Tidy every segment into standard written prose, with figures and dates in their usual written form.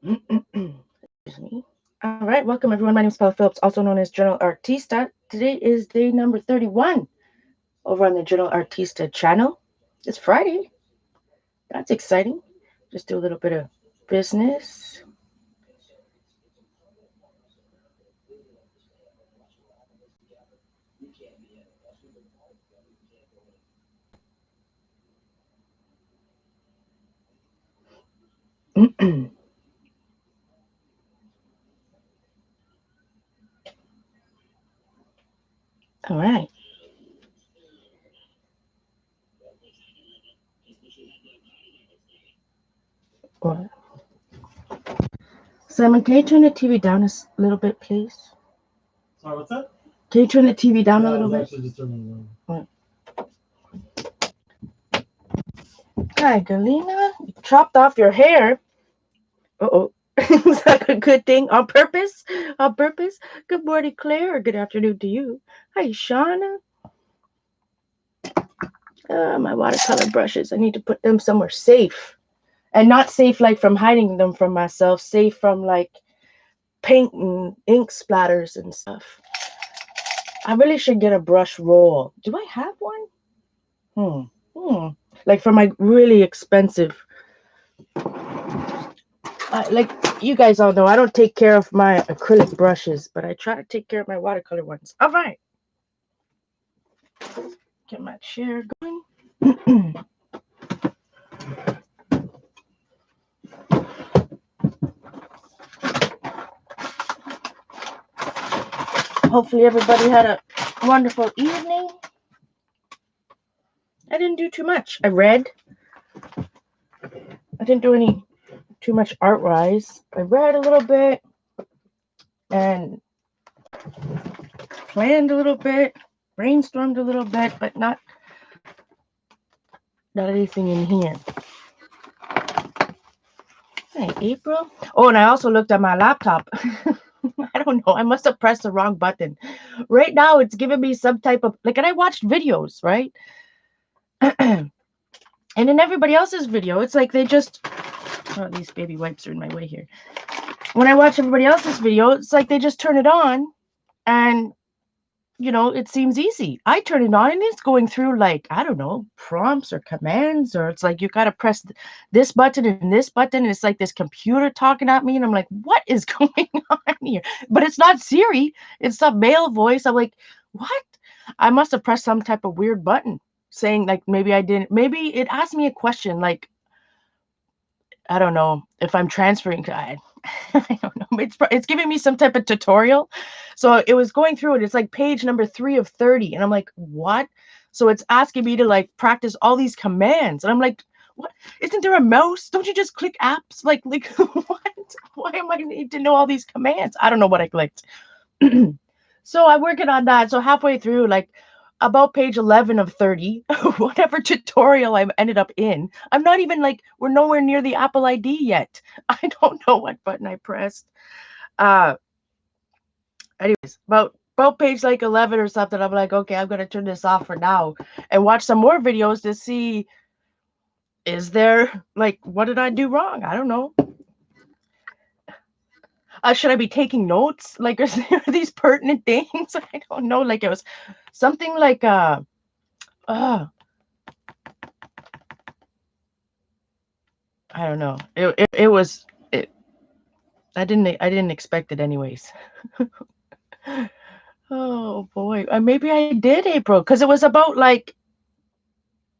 Excuse me. All right, welcome everyone. My name is Paula Phillips, also known as Journal Artista. Today is day number 31 over on the Journal Artista channel. It's Friday. That's exciting. Just do a little bit of business. All right. Well, Simon, can you turn the TV down a little bit, please? Sorry, what's that? Can you turn the TV down a little bit? Actually just turning it on. Hi, Galina. You chopped off your hair. Uh-oh. Is that a good thing? On purpose? On purpose? Good morning, Claire, or good afternoon to you. Hi, Shauna. My watercolor brushes. I need to put them somewhere safe. And not safe like from hiding them from myself. Safe from like paint and ink splatters and stuff. I really should get a brush roll. Do I have one? Like for my really expensive. Like you guys all know, I don't take care of my acrylic brushes, but I try to take care of my watercolor ones. All right. Get my chair going. Hopefully everybody had a wonderful evening. I didn't do too much. I read. I didn't do any too much art-wise. I read a little bit and planned a little bit, brainstormed a little bit, but not anything in here. Hey, April. Oh, and I also looked at my laptop. I don't know. I must have pressed the wrong button. Right now, it's giving me some type of like, and I watched videos, right? And in everybody else's video, it's like they just. Oh, these baby wipes are in my way here. When I watch everybody else's video, it's like they just turn it on, and it seems easy. I turn it on and it's going through like, I don't know, prompts or commands, or it's like you got to press this button and this button. And it's like this computer talking at me. And I'm like, what is going on here? But it's not Siri. It's a male voice. I'm like, what? I must have pressed some type of weird button saying like, maybe I didn't. Maybe it asked me a question like, I don't know if I'm transferring to I don't know. It's giving me some type of tutorial. So it was going through it. It's like page number 3 of 30. And I'm like, what? So it's asking me to like practice all these commands. And I'm like, what? Isn't there a mouse? Don't you just click apps? Like what? Why am I need to know all these commands? I don't know what I clicked. So I'm working on that. So halfway through, like about page 11 of 30, whatever tutorial I ended up in, I'm not even like, we're nowhere near the Apple ID yet. I don't know what button I pressed. Uh, Anyways, about page like 11 or something, I'm like, okay, I'm gonna turn this off for now and watch some more videos to see, is there like, what did I do wrong? I don't know. Should I be taking notes? Like, is there these pertinent things? I don't know. Like, it was something like uh I don't know. It was it. I didn't expect it anyways. Oh boy, maybe I did, April, because it was about like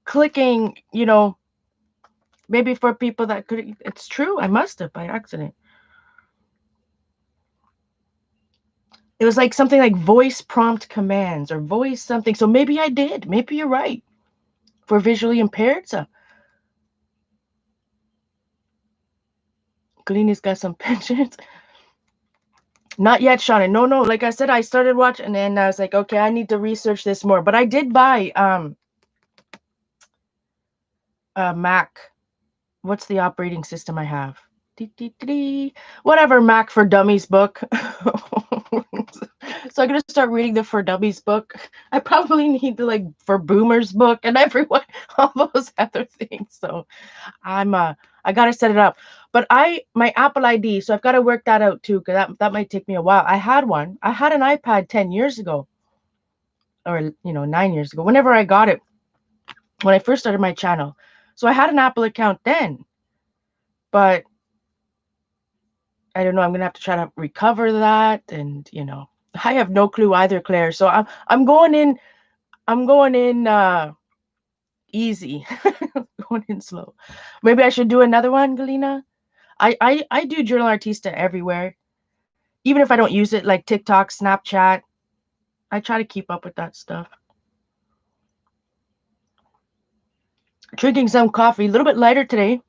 clicking. Maybe for people that could. It's true. I must have by accident. It was like something like voice prompt commands or voice something. So maybe I did. Maybe you're right. For visually impaired, so Galina's got some pensions. Not yet, Shauna. No, no. Like I said, I started watching, and then I was like, okay, I need to research this more. But I did buy a Mac. What's the operating system I have? Whatever, Mac for Dummies book. So I'm gonna start reading the For Dummies book. I probably need the like For Boomers book and everyone, all those other things. So I'm I gotta set it up. But my Apple ID, so I've got to work that out too, because that might take me a while. I had one. I had an iPad 10 years ago, or 9 years ago, whenever I got it, when I first started my channel. So I had an Apple account then, but I don't know. I'm gonna have to try to recover that, and I have no clue either, Claire. So I'm going in. I'm going in easy, going in slow. Maybe I should do another one, Galina. I do Journal Artista everywhere, even if I don't use it, like TikTok, Snapchat. I try to keep up with that stuff. Drinking some coffee, a little bit lighter today.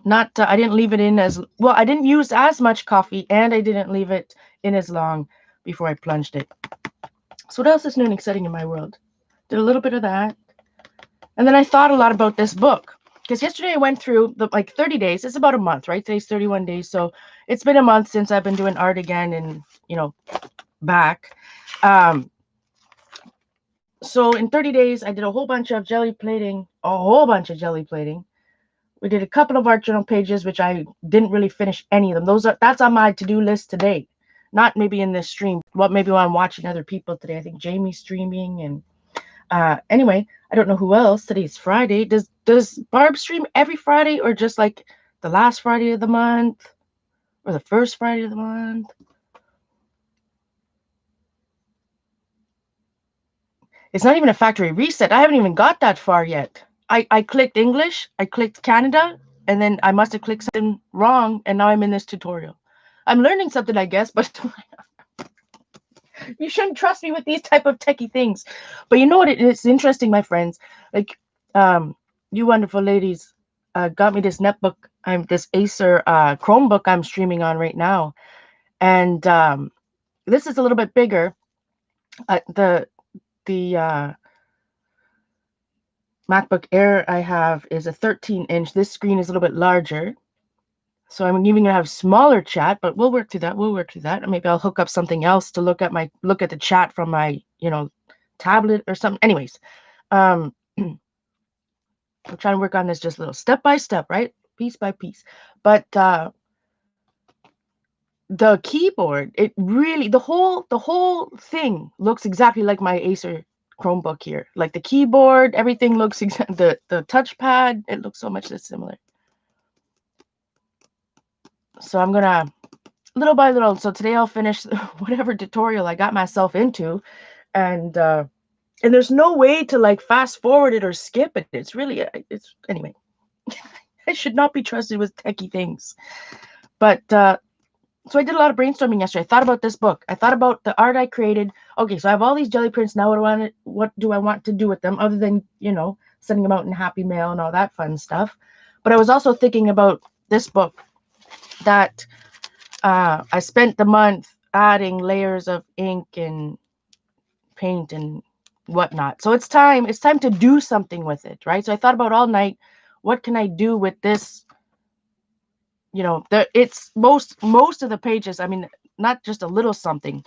Not I didn't leave it in as well. I didn't use as much coffee, and I didn't leave it in as long before I plunged it. So what else is new and exciting in my world? Did a little bit of that, and then I thought a lot about this book because yesterday I went through the 30 days. It's about a month, right? Today's 31 days, so it's been a month since I've been doing art again, and back. Um, so in 30 days, I did a whole bunch of jelly plating, a whole bunch of jelly plating. We did a couple of art journal pages, which I didn't really finish any of them. That's on my to-do list today. Not maybe in this stream, but maybe while I'm watching other people today. I think Jamie's streaming, and anyway, I don't know who else. Today's Friday. Does Barb stream every Friday, or just like the last Friday of the month, or the first Friday of the month? It's not even a factory reset. I haven't even got that far yet. I clicked English, I clicked Canada, and then I must have clicked something wrong, and now I'm in this tutorial. I'm learning something, I guess, but you shouldn't trust me with these type of techie things. But you know what? It's interesting, my friends. Like, you wonderful ladies got me this netbook. This Acer Chromebook I'm streaming on right now, and this is a little bit bigger. The MacBook Air I have is a 13-inch. This screen is a little bit larger. So I'm even gonna have smaller chat, but we'll work through that. We'll work through that. And maybe I'll hook up something else to look at the chat from my, tablet or something. Anyways, I'm trying to work on this just a little step by step, right? Piece by piece. But the keyboard, it really the whole thing looks exactly like my Acer Chromebook here. Like the keyboard, everything looks the touchpad, it looks so much similar. So I'm gonna little by little. So today I'll finish whatever tutorial I got myself into, and there's no way to like fast forward it or skip it. It's anyway. I should not be trusted with techie things, but so I did a lot of brainstorming yesterday. I thought about this book. I thought about the art I created. Okay, so I have all these jelly prints now. What do I want to do with them other than sending them out in Happy Mail and all that fun stuff? But I was also thinking about this book that I spent the month adding layers of ink and paint and whatnot. So it's time to do something with it, right? So I thought about all night, what can I do with this? It's most of the pages. I mean, not just a little something.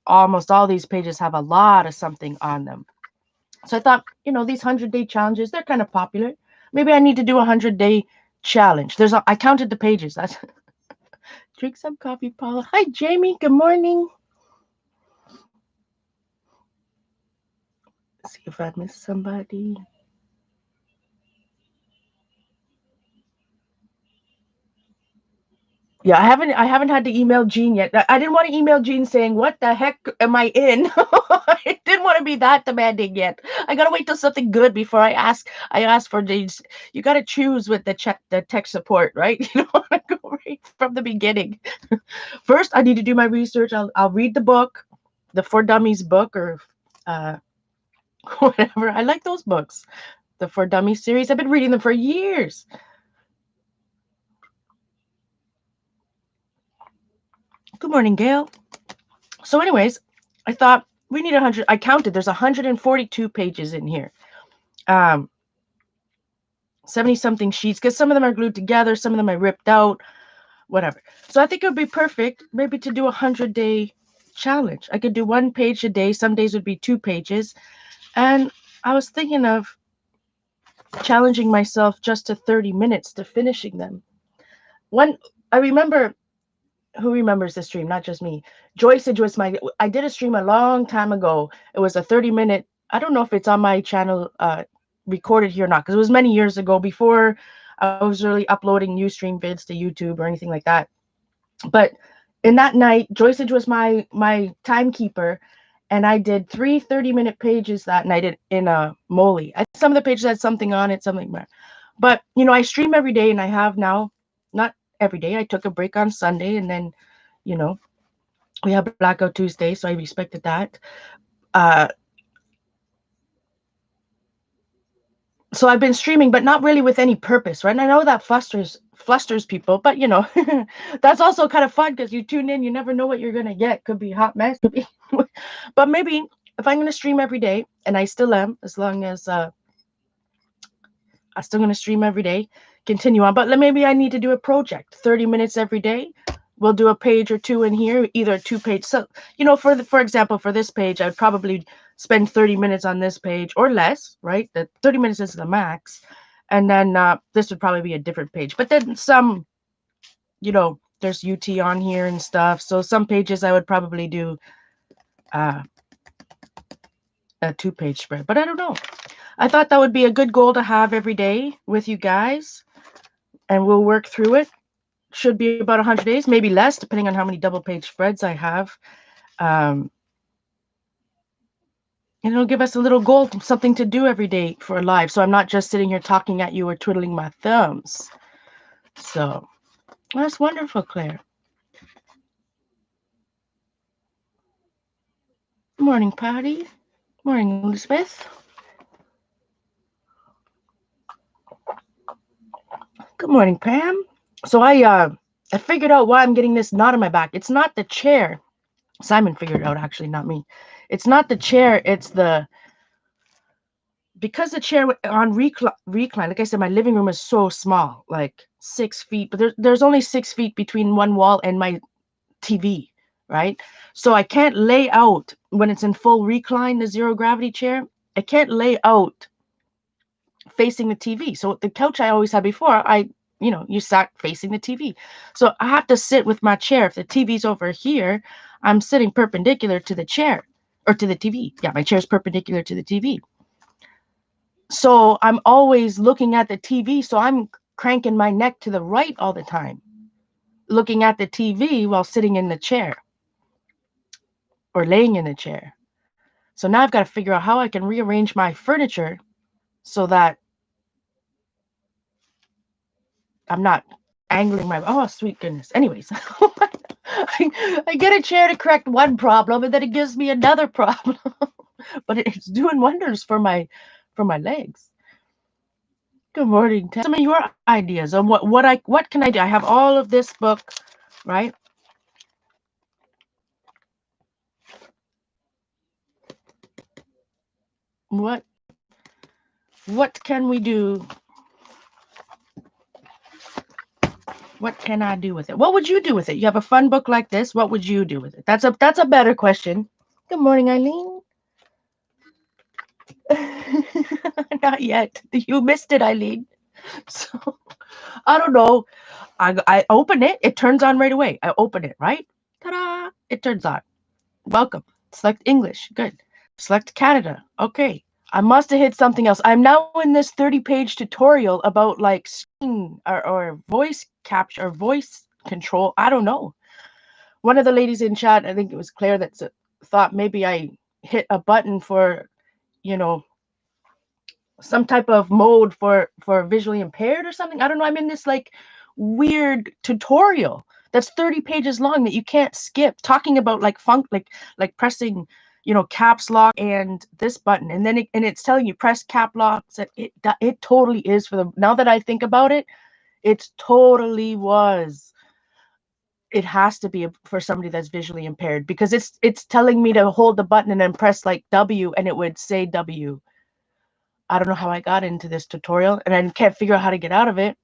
Almost all these pages have a lot of something on them. So I thought, these 100-day challenges, they're kind of popular. Maybe I need to do a 100-day challenge. I counted the pages. That's drink some coffee, Paula. Hi, Jamie. Good morning. Let's see if I missed somebody. Yeah, I haven't had to email Jean yet. I didn't want to email Jean saying, "What the heck am I in?" I didn't want to be that demanding yet. I gotta wait till something good before I ask. I ask for these. You gotta choose with the tech support, right? You don't want to go right from the beginning. First, I need to do my research. I'll read the book, the For Dummies book, or uh, whatever. I like those books, the For Dummies series. I've been reading them for years. Good morning, Gail. So, anyways, I thought we need 100. I counted. There's 142 pages in here. 70 something sheets, because some of them are glued together, some of them I ripped out, whatever. So I think it would be perfect maybe to do a 100-day challenge. I could do 1 page a day. Some days would be 2 pages. And I was thinking of challenging myself just to 30 minutes to finishing them. One, I remember, who remembers the stream? Not just me. Joyceage was my. I did a stream a long time ago. It was a 30-minute. I don't know if it's on my channel, recorded here or not, because it was many years ago before I was really uploading new stream vids to YouTube or anything like that. But in that night, Joyceage was my timekeeper, and I did 3 30-minute pages that night in a Molly. Some of the pages had something on it, something more. But I stream every day, and I have now, not every day. I took a break on Sunday, and then, you know, we have Blackout Tuesday, so I respected that. Uh, so I've been streaming, but not really with any purpose, right? And I know that flusters people, but that's also kind of fun because you tune in, you never know what you're gonna get. Could be hot mess, could be, but maybe if I'm gonna stream every day, and I still am, as long as I'm still gonna stream every day, continue on. But maybe I need to do a project, 30 minutes every day. We'll do a page or two in here, either a 2-page. So, for example, for this page, I'd probably spend 30 minutes on this page or less, right? The 30 minutes is the max. And then this would probably be a different page. But then some, there's UT on here and stuff. So some pages I would probably do uh, a 2-page spread. But I don't know. I thought that would be a good goal to have every day with you guys. And we'll work through it. Should be about 100 days, maybe less, depending on how many double-page spreads I have. And it'll give us a little goal, something to do every day for live. So I'm not just sitting here talking at you or twiddling my thumbs. So that's wonderful, Claire. Morning, Patty. Morning, Elizabeth. Good morning, Pam. So I figured out why I'm getting this knot in my back. It's not the chair. Simon figured it out, actually, not me. It's not the chair. It's because the chair on recline, like I said, my living room is so small, like 6 feet, but there's only 6 feet between one wall and my TV, right? So I can't lay out when it's in full recline, the zero gravity chair. I can't lay out facing the TV. So the couch I always had before, you sat facing the TV. So I have to sit with my chair. If the TV's over here, I'm sitting perpendicular to the chair or to the TV. Yeah, my chair's perpendicular to the TV. So I'm always looking at the TV. So I'm cranking my neck to the right all the time, looking at the TV while sitting in the chair or laying in the chair. So now I've got to figure out how I can rearrange my furniture so that I'm not angling my, oh, sweet goodness. Anyways, I get a chair to correct one problem and then it gives me another problem. But it's doing wonders for my legs. Good morning. Tell some of your ideas on what can I do? I have all of this book, right? What can we do? What can I do with it? What would you do with it? You have a fun book like this. What would you do with it? That's a better question. Good morning, Eileen. Not yet. You missed it, Eileen. So I don't know. I open it. It turns on right away. I open it, right? Ta-da! It turns on. Welcome. Select English. Good. Select Canada. Okay. I must have hit something else. I'm now in this 30-page tutorial about like screen or voice capture or voice control. I don't know. One of the ladies in chat, I think it was Claire, that thought maybe I hit a button for, you know, some type of mode for visually impaired or something. I don't know. I'm in this like weird tutorial that's 30 pages long that you can't skip, talking about like like pressing, caps lock and this button, and then it's telling you press cap locks. It totally is for the, now that I think about it, it totally was. It has to be for somebody that's visually impaired, because it's telling me to hold the button and then press like W and it would say W. I don't know how I got into this tutorial, and I can't figure out how to get out of it.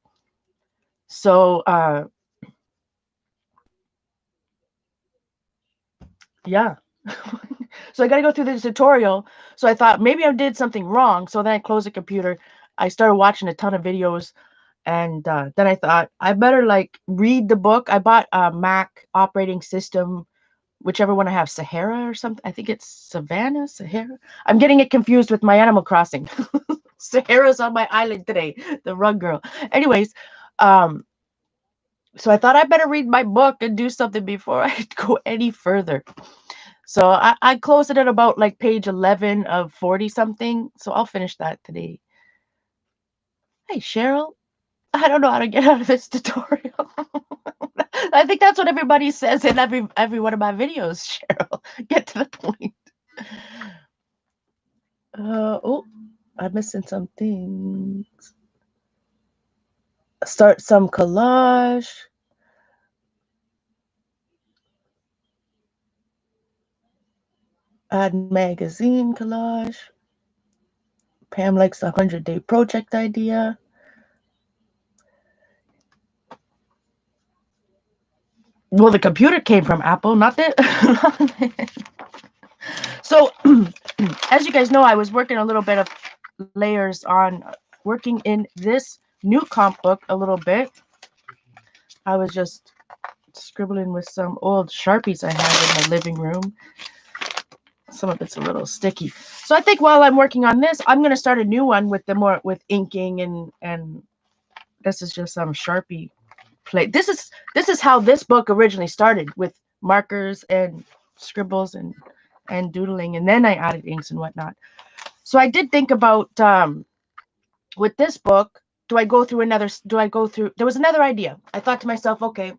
So, yeah. So I got to go through this tutorial. So I thought maybe I did something wrong. So then I closed the computer. I started watching a ton of videos, and then I thought I better like read the book. I bought a Mac operating system, whichever one I have, Sahara or something. I think it's Savannah, Sahara. I'm getting it confused with my Animal Crossing. Sahara's on my island today, the rug girl. Anyways, um, so I thought I better read my book and do something before I go any further. So I closed it at about like page 11 of 40 something. So I'll finish that today. Hey, Cheryl, I don't know how to get out of this tutorial. I think that's what everybody says in every one of my videos, Cheryl. Get to the point. Oh, I'm missing some things. Start some collage. Add magazine collage. Pam likes a 100-day project idea. Well, the computer came from Apple, not the. So, as you guys know, I was working a little bit of layers on working in this new comp book a little bit. I was just scribbling with some old Sharpies I had in my living room. Some of it's a little sticky. So I think while I'm working on this, I'm going to start a new one with the more with inking and this is just some Sharpie play. This is how this book originally started, with markers and scribbles and doodling, and then I added inks and whatnot. So I did think about with this book, do I go through there was another idea. I thought to myself, okay,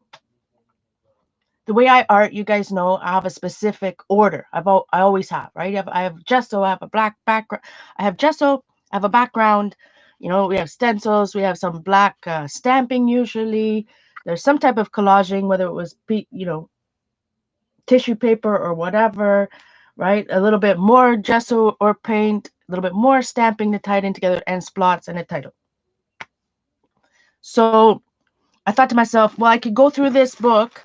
the way I art, you guys know, I have a specific order. I always have, right? I have gesso, I have a black background. I have gesso, I have a background. You know, we have stencils, we have some black stamping usually. There's some type of collaging, whether it was, tissue paper or whatever, right? A little bit more gesso or paint, a little bit more stamping to tie it in together, and splots and a title. So I thought to myself, well, I could go through this book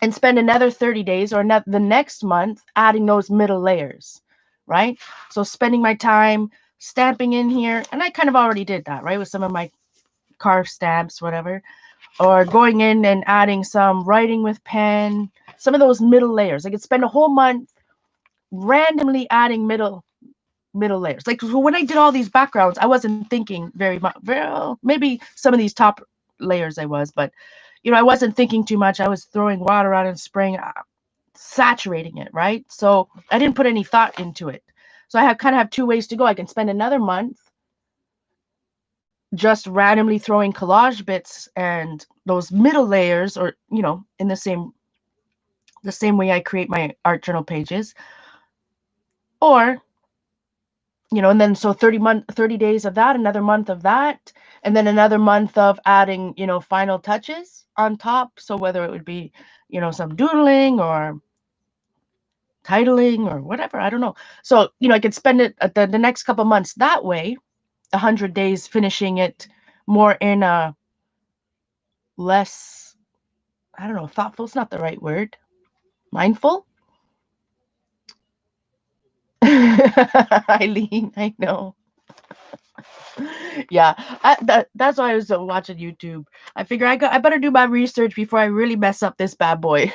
and spend another 30 days or the next month adding those middle layers, right? So spending my time stamping in here, and I kind of already did that, right? With some of my carved stamps, whatever, or going in and adding some writing with pen, some of those middle layers. I could spend a whole month randomly adding middle layers. Like, so when I did all these backgrounds, I wasn't thinking very much. Well, maybe some of these top layers I was, but I wasn't thinking too much. I was throwing water on and spraying, saturating it, right? So I didn't put any thought into it. So I kind of have two ways to go. I can spend another month just randomly throwing collage bits and those middle layers, or in the same way I create my art journal pages, or and then so 30 days of that, another month of that, and then another month of adding, final touches on top. So whether it would be, some doodling or titling or whatever, I don't know. So, I could spend it the next couple months that way, 100 days finishing it more in a less, I don't know, thoughtful, it's not the right word. Mindful? Eileen, I know. Yeah, that's why I was watching YouTube. I figure I better do my research before I really mess up this bad boy.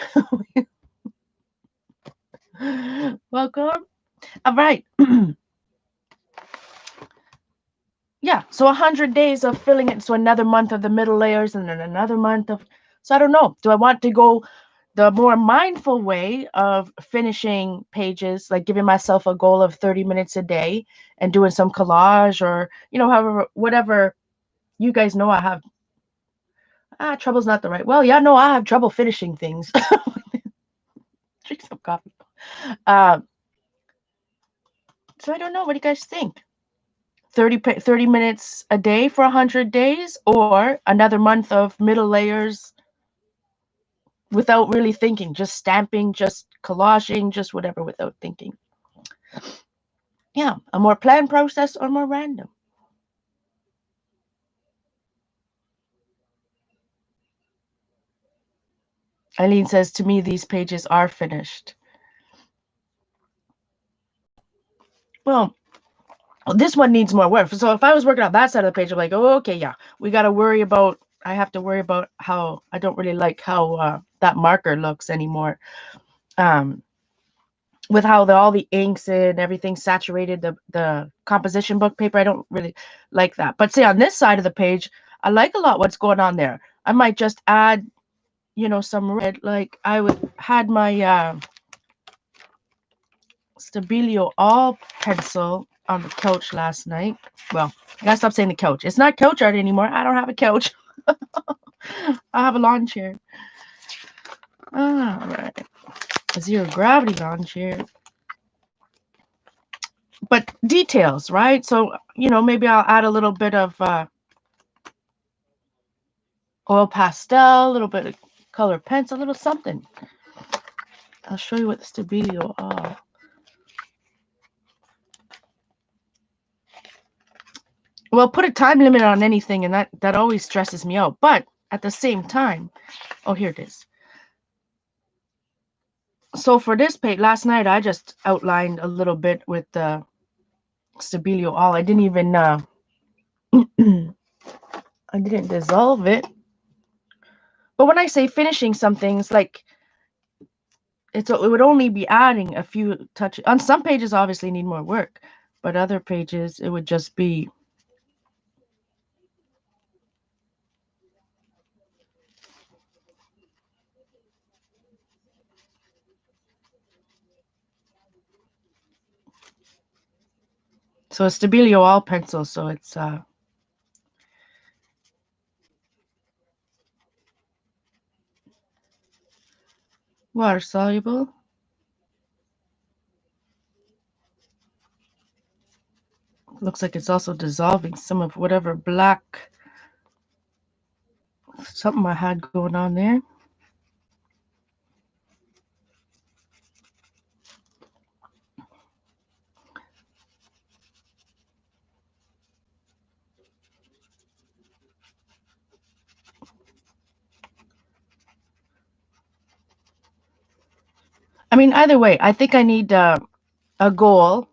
Welcome. All right. Yeah, so 100 days of filling it. So another month of the middle layers, and then another month of. So I don't know. Do I want to go the more mindful way of finishing pages, like giving myself a goal of 30 minutes a day and doing some collage, or, however, whatever. You guys know I have. Trouble's not the right. Well, yeah, no, I have trouble finishing things. Drink some coffee. Uh, so I don't know. What do you guys think? 30 minutes a day for 100 days, or another month of middle layers without really thinking, just stamping, just collaging, just whatever without thinking. Yeah, a more planned process or more random. Eileen says, to me, these pages are finished. Well, this one needs more work. So if I was working on that side of the page, I'm like, oh, okay, yeah, we got to worry about. I have to worry about how I don't really like how that marker looks anymore. Um, with how all the inks and everything saturated the composition book paper, I don't really like that. But see, on this side of the page, I like a lot what's going on there. I might just add, some red. Like I would had my Stabilio all pencil on the couch last night. Well, I gotta stop saying the couch. It's not couch art anymore. I don't have a couch. I have a lawn chair. All right, a zero gravity lawn chair. But details, right? So maybe I'll add a little bit of oil pastel, a little bit of color pencil, a little something. I'll show you what the Stabilio are. Well, put a time limit on anything, and that always stresses me out. But at the same time, oh, here it is. So for this page, last night I just outlined a little bit with the Stabilio all. I didn't even I didn't dissolve it. But when I say finishing some things, like it would only be adding a few touches. On some pages, obviously need more work, but other pages it would just be. So a Stabilio all pencil, so it's water soluble. Looks like it's also dissolving some of whatever black something I had going on there. I mean, either way, I think I need a goal,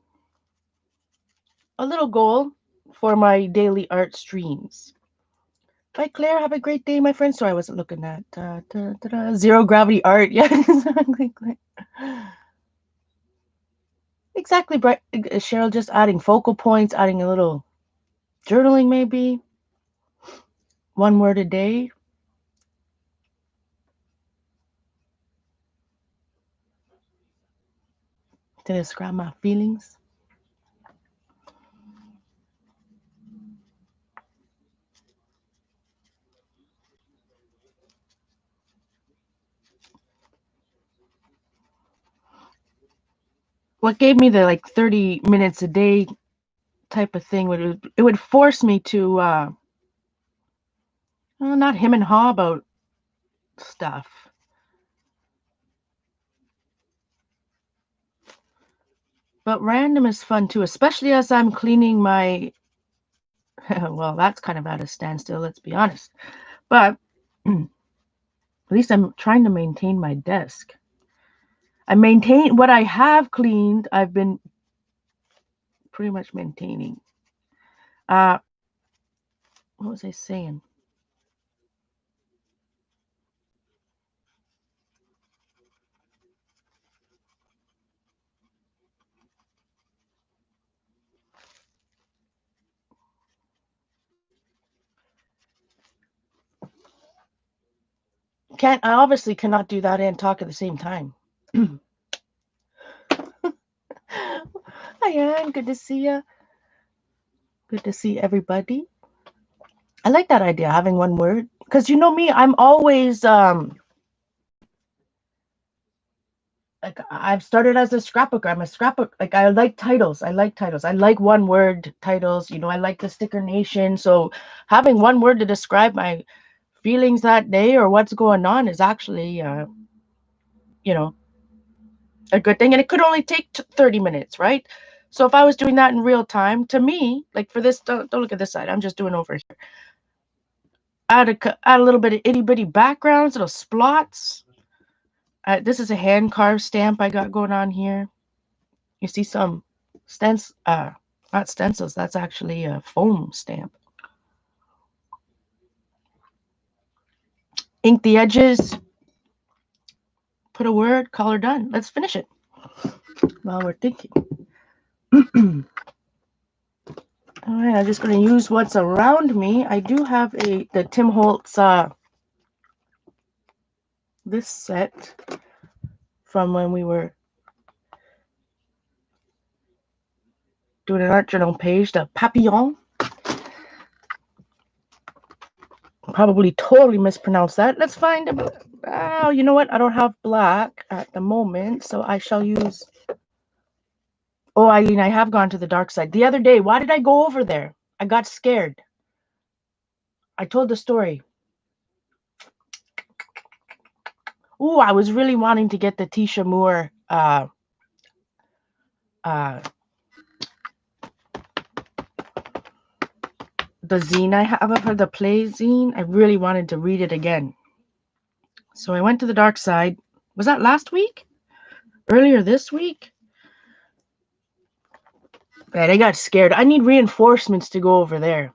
a little goal for my daily art streams. Bye, Claire. Have a great day, my friend. Sorry, I wasn't looking at zero gravity art. Yeah, exactly. Exactly, Bright. Cheryl, just adding focal points, adding a little journaling, maybe 1 word a day to describe my feelings. What gave me the like 30 minutes a day type of thing would force me to not him and haw about stuff. But random is fun too, especially as I'm cleaning my. Well, that's kind of at a standstill, let's be honest. But at least I'm trying to maintain my desk. I maintain what I have cleaned. I've been pretty much maintaining. Uh, what was I saying? Can't I obviously cannot do that and talk at the same time. Hi, Anne. Good to see you. Good to see everybody. I like that idea, having 1 word. Because you know me, I'm always like I've started as a scrapbooker. I'm a scrapbook. Like I like titles. I like titles. I like 1 word titles. I like the Sticker Nation. So having 1 word to describe my feelings that day or what's going on is actually you know a good thing, and it could only take 30 minutes, right? So if I was doing that in real time, to me, like for this, don't look at this side, I'm just doing over here. Add a little bit of itty bitty backgrounds, little splots. This is a hand carved stamp I got going on here. You see some stencils, Not stencils. That's actually a foam stamp. Ink the edges. Put a word. Color done. Let's finish it while we're thinking. All right, I'm just going to use what's around me. I do have the Tim Holtz this set from when we were doing an art journal page, the Papillon. Probably totally mispronounced that. Let's find a. Oh, you know what? I don't have black at the moment, so I shall use. Oh, Eileen, I have gone to the dark side. The other day, why did I go over there? I got scared. I told the story. Ooh, I was really wanting to get the Tisha Moore uh, the zine I have of her, the play zine. I really wanted to read it again. So I went to the dark side. Was that last week? Earlier this week? Man, I got scared. I need reinforcements to go over there.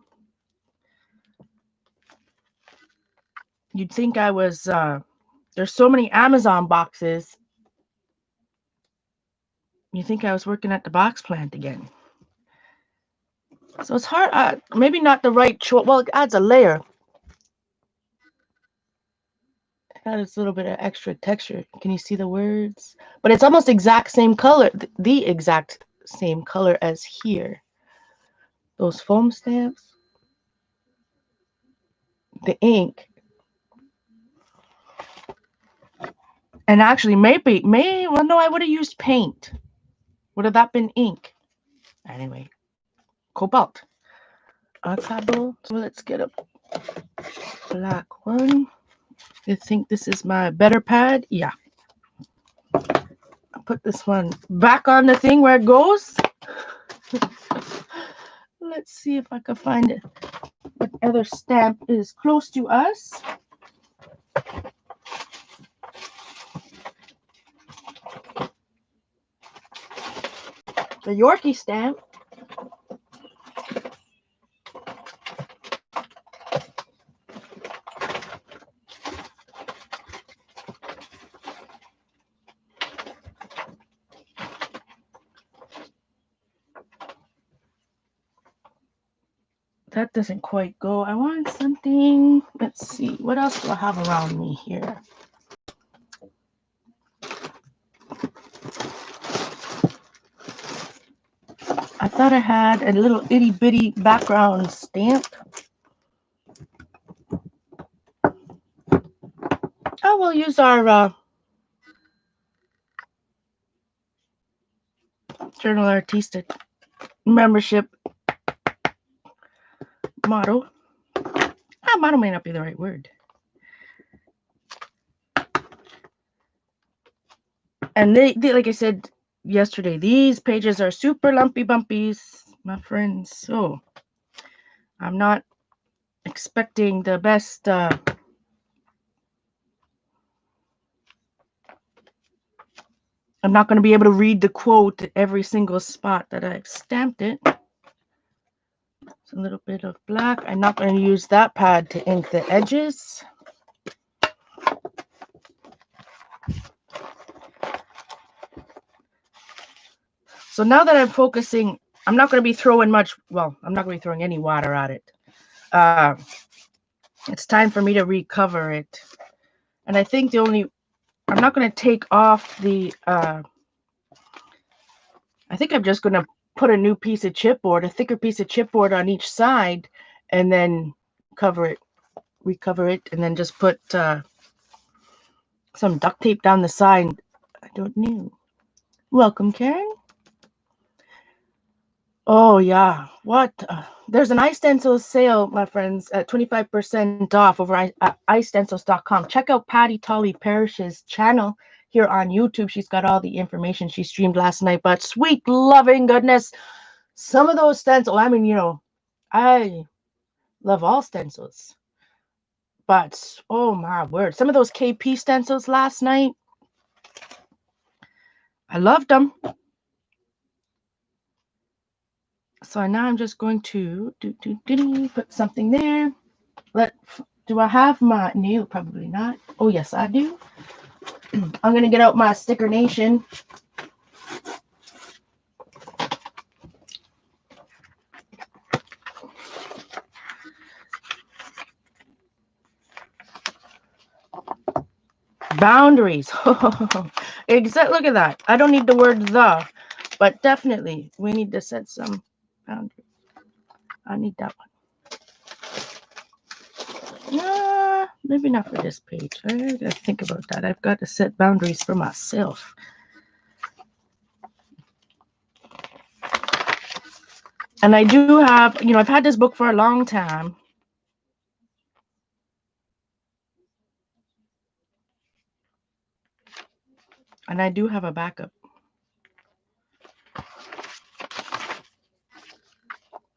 You'd think I was, there's so many Amazon boxes. You think I was working at the box plant again. So it's hard, maybe not the right choice. Well, it adds a layer. It adds a little bit of extra texture. Can you see the words? But it's almost exact same color, the exact same color as here. Those foam stamps. The ink. And actually, well, no, I would have used paint. Would have that been ink? Anyway, cobalt. Ensemble. So let's get a black one. You think this is my better pad? Yeah. I'll put this one back on the thing where it goes. Let's see if I can find it. What other stamp is close to us? The Yorkie stamp. That doesn't quite go. I want something. Let's see. What else do I have around me here? I thought I had a little itty bitty background stamp. Oh, we'll use our Journal Artista membership motto. Motto may not be the right word. And they like I said yesterday, these pages are super lumpy bumpies, my friends. So I'm not expecting the best. I'm not going to be able to read the quote at every single spot that I've stamped it. It's a little bit of black. I'm not going to use that pad to ink the edges. So now that I'm focusing, I'm not going to be throwing much, well, I'm not going to be throwing any water at it. It's time for me to recover it. And I think I'm not going to take off the, I think I'm just going to put a new piece of chipboard, a thicker piece of chipboard on each side, and then recover it, and then just put some duct tape down the side. I don't know. Welcome, Karen. Oh, yeah. What? There's an iStencils sale, my friends, at 25% off over at iStencils.com. Check out Patty Tully Parrish's channel here on YouTube. She's got all the information she streamed last night. But sweet loving goodness, some of those stencils, I mean, I love all stencils. But, oh my word, some of those KP stencils last night, I loved them. So now I'm just going to put something there. Do I have my nail? Probably not. Oh, yes, I do. I'm going to get out my Sticker Nation. Boundaries. Exactly. Look at that. I don't need the word the, but definitely we need to set some boundaries. I need that one. Maybe not for this page. I gotta think about that. I've got to set boundaries for myself. And I do have, I've had this book for a long time. And I do have a backup.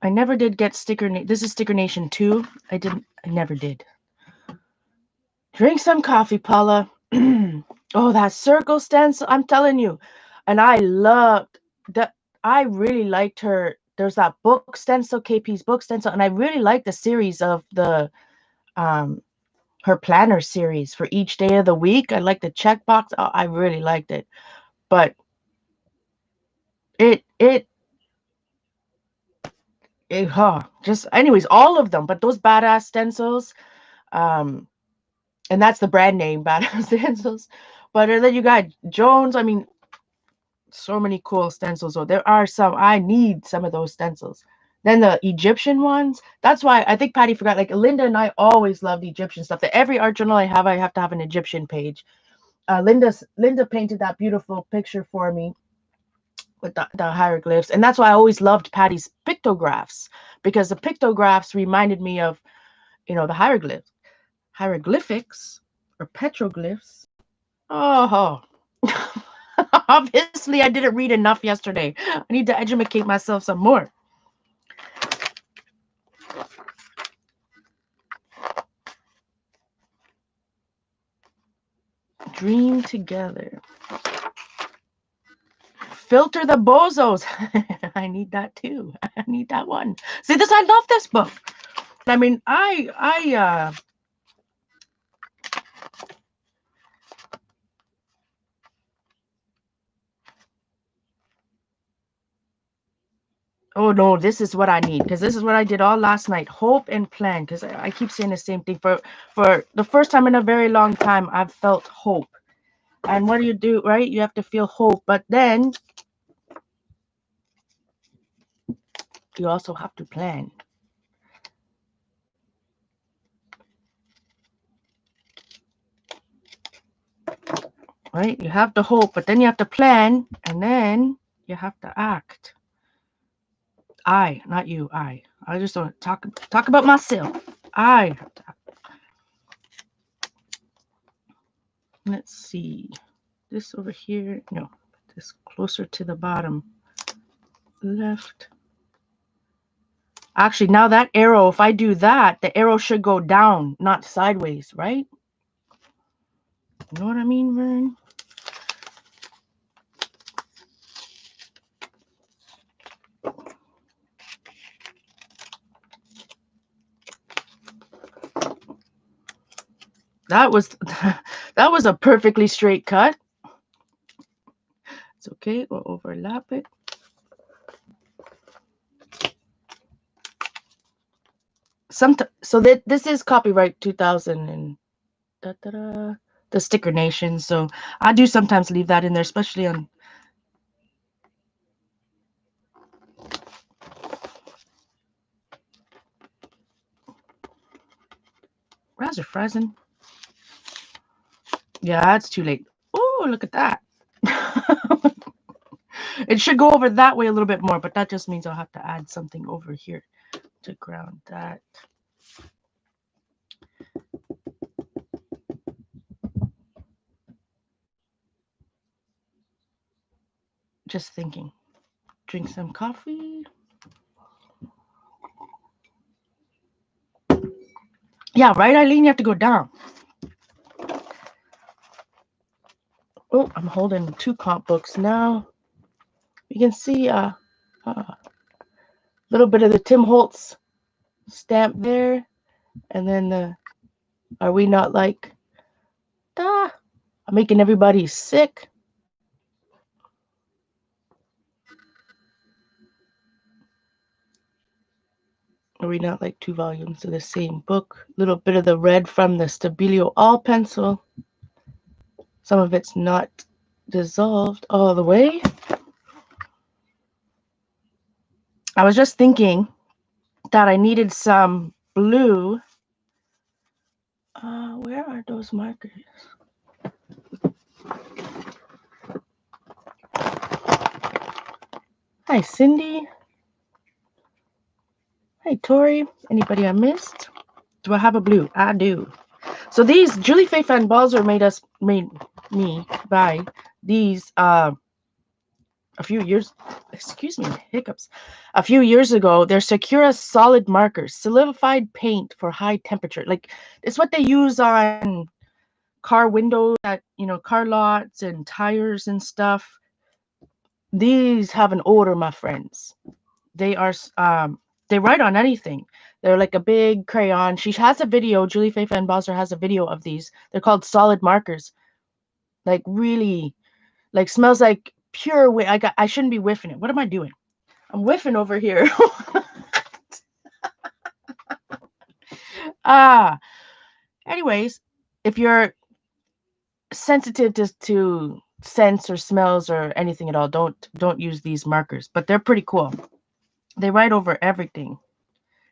I never did get This is Sticker Nation 2. I never did. Drink some coffee, Paula. Oh, that circle stencil. I'm telling you. And I loved that. I really liked her. There's that book stencil, KP's book stencil. And I really liked the series of the her planner series for each day of the week. I liked the checkbox. Oh, I really liked it. But it just anyways, all of them. But those badass stencils, and that's the brand name, badass stencils. But then you got Jones. I mean, so many cool stencils. So there are some. I need some of those stencils. Then the Egyptian ones. That's why I think Patty forgot. Like Linda and I always loved Egyptian stuff. That every art journal I have to have an Egyptian page. Linda painted that beautiful picture for me with the hieroglyphs, and that's why I always loved Patty's pictographs, because the pictographs reminded me of the hieroglyphics or petroglyphs. Oh. Obviously, I didn't read enough yesterday. I need to educate myself some more. Dream together. Filter the bozos. I need that too. I need that one. See this? I love this book. I mean, oh no, this is what I need, because this is what I did all last night. Hope and plan, because I keep saying the same thing. For the first time in a very long time, I've felt hope. And what do you do, right? You have to feel hope, but then you also have to plan. Right? You have to hope, but then you have to plan, and then you have to act. Not you. I just don't talk about myself. I have to act. Let's see. This over here. No, this closer to the bottom left. Actually, now that arrow, if I do that, the arrow should go down, not sideways, right? You know what I mean, Vern? That was that was a perfectly straight cut. It's okay. We'll overlap it. So that this is copyright 2000 and the Sticker Nation. So I do sometimes leave that in there, especially on. Razor frozen. Yeah, that's too late. Oh, look at that. It should go over that way a little bit more, but that just means I'll have to add something over here to ground that. Just thinking. Drink some coffee. Yeah, right, Eileen? You have to go down. Oh, I'm holding 2 comp books now. You can see, little bit of the Tim Holtz stamp there, and then the "Are we not like?" Ah, I'm making everybody sick. Are we not like two volumes of the same book? A little bit of the red from the Stabilo All pencil. Some of it's not dissolved all the way. I was just thinking that I needed some blue. Where are those markers? Hi, Cindy. Hi, Tori. Anybody I missed? Do I have a blue? I do. So these Julie Faye Fan Balzer made me buy these a few years, excuse me, hiccups. A few years ago, they're Sakura solid markers, solidified paint for high temperature. Like it's what they use on car windows at car lots and tires and stuff. These have an odor, my friends. They are they write on anything. They're like a big crayon. She has a video. Julie Faye Fan Balzer has a video of these. They're called solid markers. Like really, like smells like pure. I shouldn't be whiffing it. What am I doing? I'm whiffing over here. ah. Anyways, if you're sensitive to scents or smells or anything at all, don't use these markers. But they're pretty cool. They write over everything.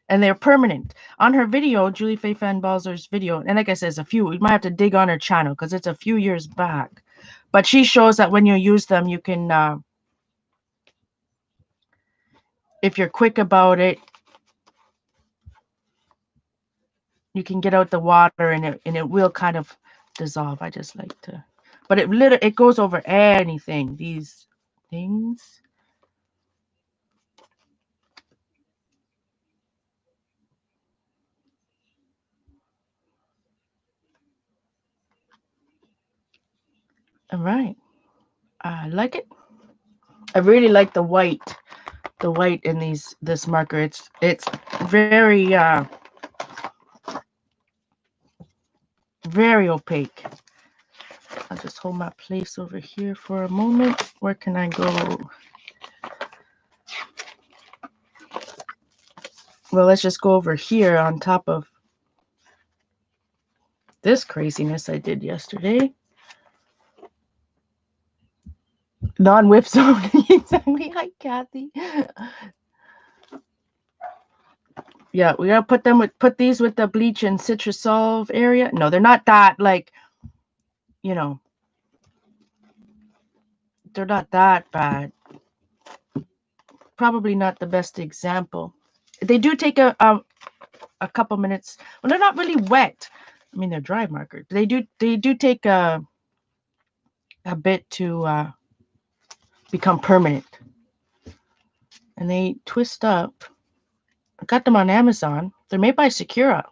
And they're permanent. On her video, Julie Faye Fan Balzer's video, and like I said, we might have to dig on her channel because it's a few years back. But she shows that when you use them, you can, if you're quick about it, you can get out the water and it will kind of dissolve. I just like to, but it goes over anything. These things. All right, I like it. I really like the white in this marker. It's very very opaque. I'll just hold my place over here for a moment. Where can I go? Well, let's just go over here on top of this craziness I did yesterday. Non-whiff zone. Exactly. Hi, Kathy. Yeah, we gotta put these with the bleach and citrus solve area. No, they're not that like, you know, they're not that bad. Probably not the best example. They do take a couple minutes. Well, they're not really wet. I mean, they're dry markers. They do take a bit to become permanent, and they twist up. I got them on Amazon. They're made by Sakura.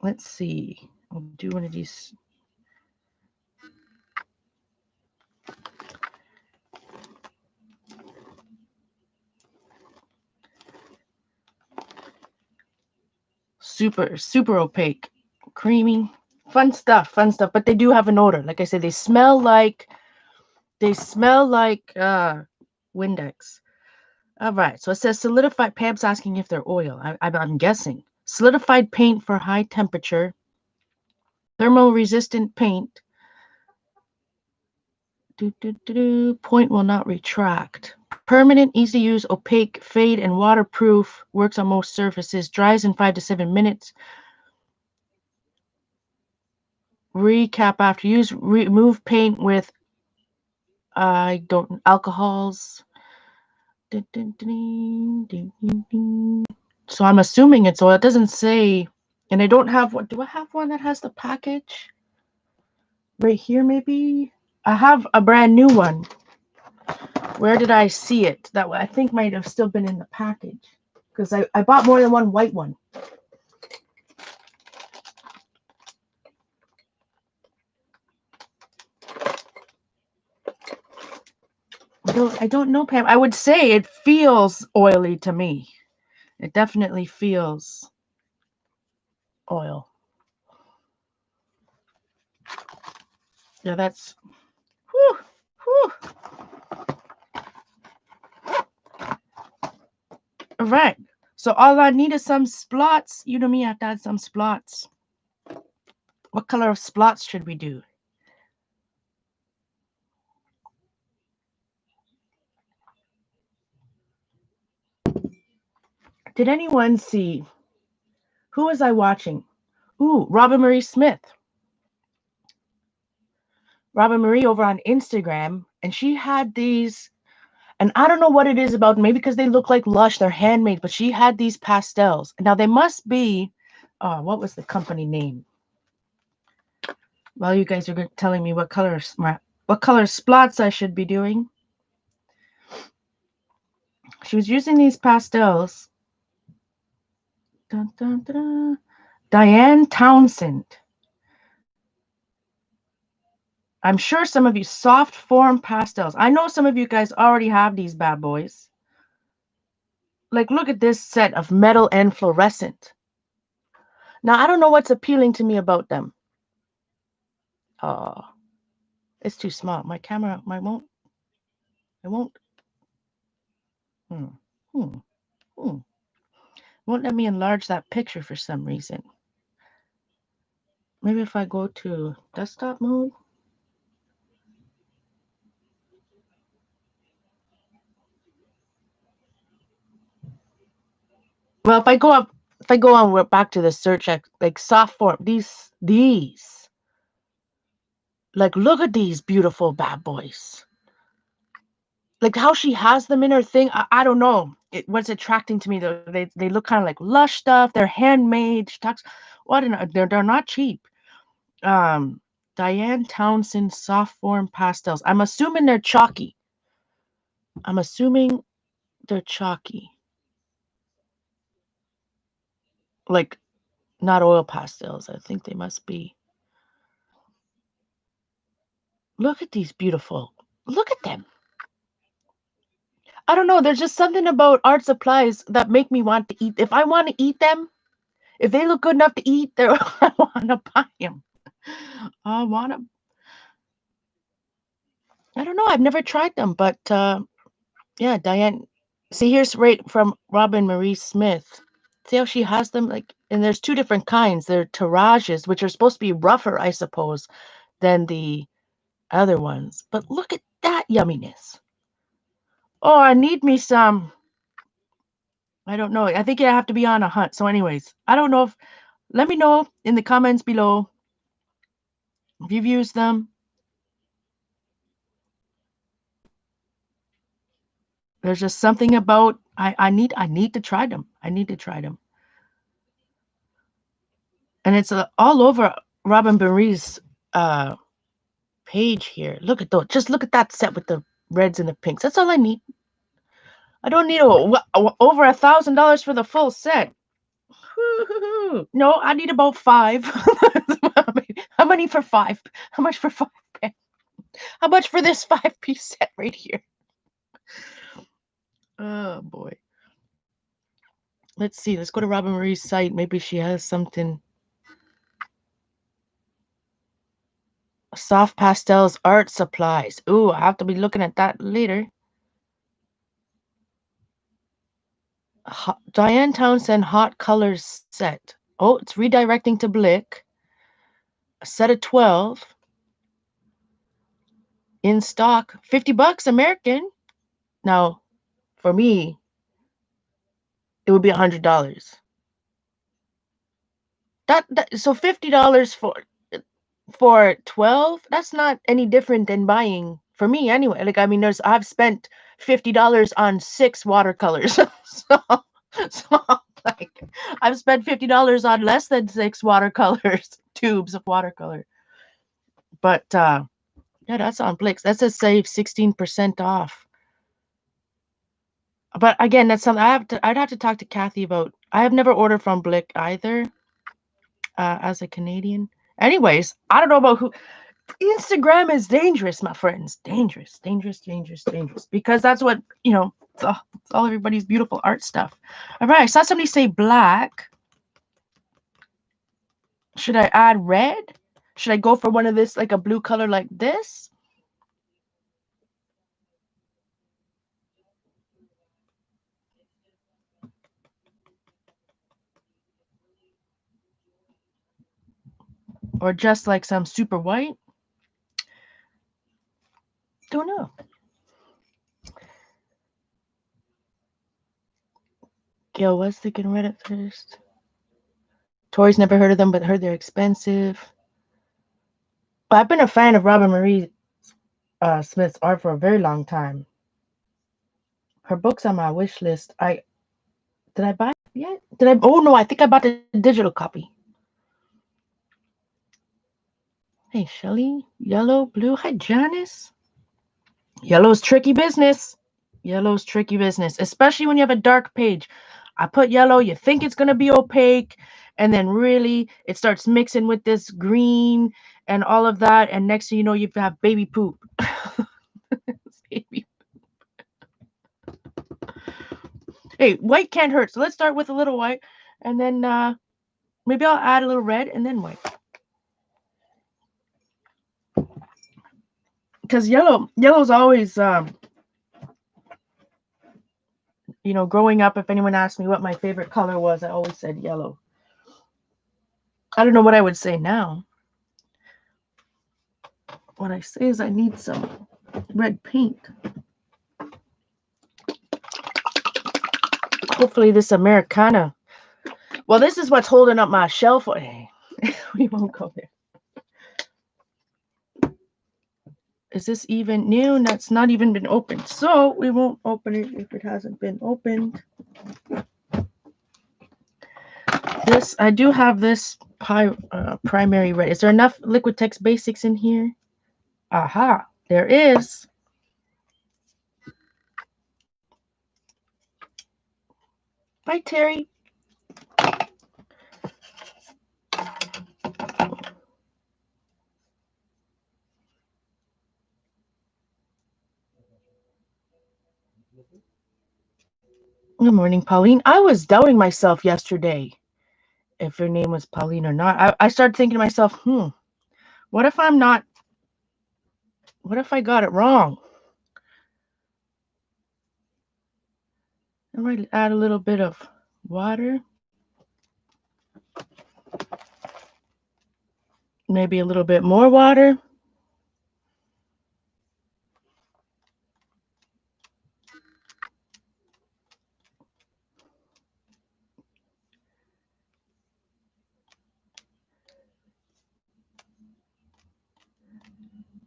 Let's see. I'll do one of these. Super opaque, creamy, fun stuff. But they do have an odor. Like I said, they smell like Windex. All right. So it says solidified. Pam's asking if they're oil. I'm guessing solidified paint for high temperature. Thermal resistant paint. Point will not retract. Permanent, easy to use, opaque, fade, and waterproof. Works on most surfaces. Dries in 5 to 7 minutes. Recap after use. Remove paint with alcohols. So I'm assuming it's oil. It doesn't say, and I don't have one. Do I have one that has the package? Right here, maybe. I have a brand new one. Where did I see it? That I think might have still been in the package because I bought more than one white one. I don't know, Pam. I would say it feels oily to me. It definitely feels oil. Yeah, that's whew, whew. All right. So all I need is some splots. You know me, I have to add some splots. What color of splots should we do? Did anyone see, who was I watching? Ooh, Robin Marie Smith. Robin Marie over on Instagram, and she had these, and I don't know what it is about, maybe because they look like Lush, they're handmade, but she had these pastels. Now they must be, what was the company name? Well, you guys are telling me what color splots I should be doing. She was using these pastels. Dun, dun, dun. Diane Townsend. I'm sure some of you soft form pastels. I know some of you guys already have these bad boys. Like, look at this set of metal and fluorescent. Now, I don't know what's appealing to me about them. Oh, it's too small. My camera, it won't, hmm, hmm, hmm. Won't let me enlarge that picture for some reason. Maybe if I go to desktop mode. Well, if I go on back to the search, like soft form, these, like, look at these beautiful bad boys. Like how she has them in her thing, I don't know. What's attracting to me though? They look kind of like Lush stuff. They're handmade. She talks, what? They're not cheap. Um, Diane Townsend soft form pastels. I'm assuming they're chalky. I'm assuming they're chalky. Like not oil pastels. I think they must be. Look at these beautiful. Look at them. I don't know. There's just something about art supplies that make me want to eat. If I want to eat them, if they look good enough to eat, I want to buy them. I want to. I don't know. I've never tried them, but yeah, Diane. See, here's right from Robin Marie Smith. See how she has them like, and there's two different kinds. They're tirages, which are supposed to be rougher, I suppose, than the other ones. But look at that yumminess. Oh, I need me some. I don't know. I think I have to be on a hunt. So, anyways, I don't know if. Let me know in the comments below if you've used them. There's just something about I need to try them. I need to try them. And it's all over Robin Marie's page here. Look at those. Just look at that set with the reds and the pinks. That's all I need. I don't need over $1,000 for the full set. No, I need about 5. How many for 5? How much for 5? How much for this 5-piece set right here? Oh boy. Let's see. Let's go to Robin Marie's site. Maybe she has something. Soft pastels art supplies. Ooh, I have to be looking at that later. Diane Townsend hot colors set. Oh, it's redirecting to Blick. A set of 12 in stock. $50 American. Now, for me, it would be $100. So $50 for 12, that's not any different than buying, for me anyway. Like, I mean, I've spent $50 on 6 watercolors. so like I've spent $50 on less than 6 watercolors, tubes of watercolor. But yeah, that's on Blix. That says save 16% off. But again, that's something I'd have to talk to Kathy about. I have never ordered from Blick either, as a Canadian. Anyways, I don't know about who. Instagram is dangerous, my friends. Dangerous, dangerous, dangerous, dangerous. Because that's what, it's all everybody's beautiful art stuff. All right, I saw somebody say black. Should I add red? Should I go for one of this, like a blue color like this? Or just like some super white? Don't know. Gail was thinking red at first. Tori's never heard of them, but heard they're expensive. But I've been a fan of Robin Marie Smith's art for a very long time. Her book's on my wish list. Did I buy it yet? Did I? Oh no, I think I bought the digital copy. Hey, Shelly. Yellow, blue. Hi, Janice. Yellow's tricky business. Yellow's tricky business, especially when you have a dark page. I put yellow, you think it's going to be opaque, and then really it starts mixing with this green and all of that, and next thing you know, you have baby poop. Baby. Hey, white can't hurt, so let's start with a little white, and then maybe I'll add a little red and then white. Because yellow's always, growing up, if anyone asked me what my favorite color was, I always said yellow. I don't know what I would say now. What I say is I need some red paint. Hopefully this Americana. Well, this is what's holding up my shelf. Hey, we won't go there. Is this even new? That's not even been opened. So we won't open it if it hasn't been opened. This, I do have this primary red. Is there enough Liquitex Basics in here? Aha, there is. Bye, Terry. Good morning, Pauline. I was doubting myself yesterday if your name was Pauline or not. I started thinking to myself, what if I'm not, what if I got it wrong? I might add a little bit of water. Maybe a little bit more water.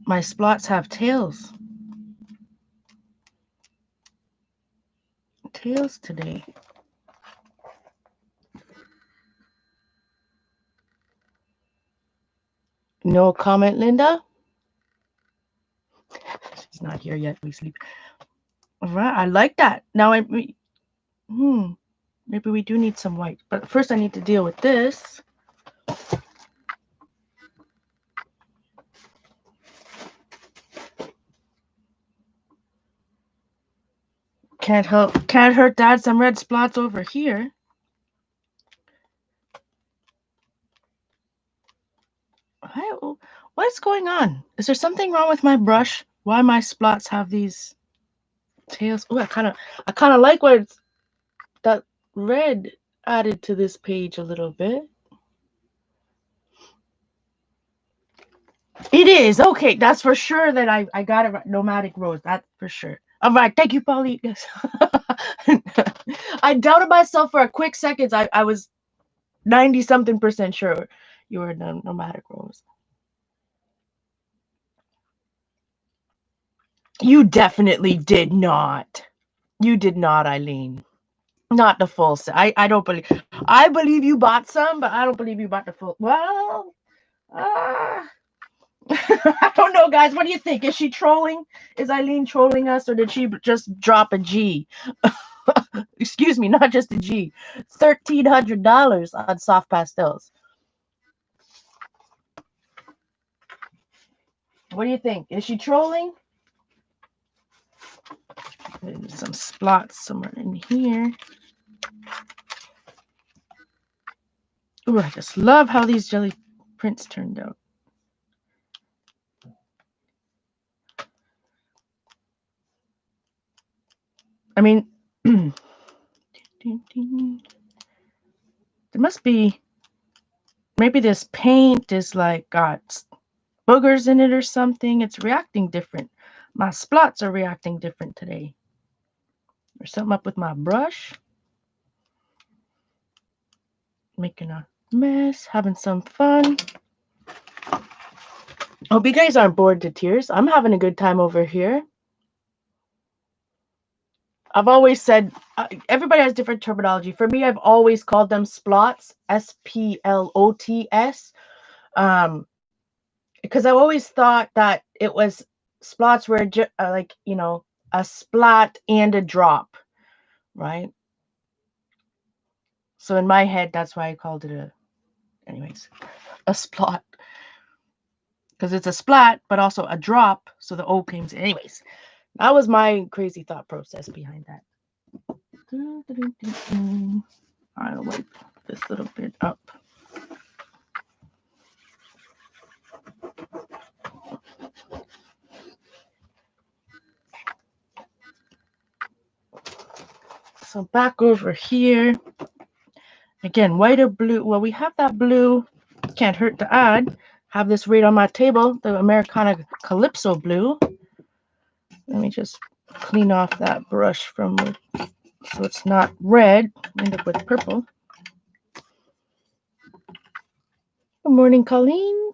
My splots have tails. Tails today. No comment, Linda? She's not here yet. We sleep. All right, I like that. Now maybe we do need some white. But first I need to deal with this. Can't hurt to add some red splots over here. What is going on? Is there something wrong with my brush? Why my splots have these tails? Oh, I kind of like what that red added to this page a little bit. It is okay. That's for sure that I got it right. Nomadic Rose. That's for sure. All right, thank you, Pauline. Yes. I doubted myself for a quick second. I was 90-something% sure you were Nomadic Rose. You definitely did not. You did not, Eileen. Not the full set. I don't believe. I believe you bought some, but I don't believe you bought the full. Well, I don't know, guys. What do you think? Is she trolling? Is Eileen trolling us, or did she just drop a G? Excuse me, not just a G. $1,300 on soft pastels. What do you think? Is she trolling? Maybe some splots somewhere in here. Ooh, I just love how these jelly prints turned out. I mean, there must be, maybe this paint is like got boogers in it or something. It's reacting different. My splots are reacting different today. There's something up with my brush. Making a mess, having some fun. Hope you guys aren't bored to tears. I'm having a good time over here. I've always said, everybody has different terminology. For me, I've always called them splots, splots, because I've always thought that it was splots were like, you know, a splat and a drop, right? So in my head, that's why I called it anyways, a splot. Because it's a splat, but also a drop, so the O came. Anyways, that was my crazy thought process behind that. I'll wipe this little bit up. So back over here. Again, white or blue. Well, we have that blue. Can't hurt to add. Have this right on my table, the Americana Calypso blue. Let me just clean off that brush from so it's not red. End up with purple. Good morning, Colleen.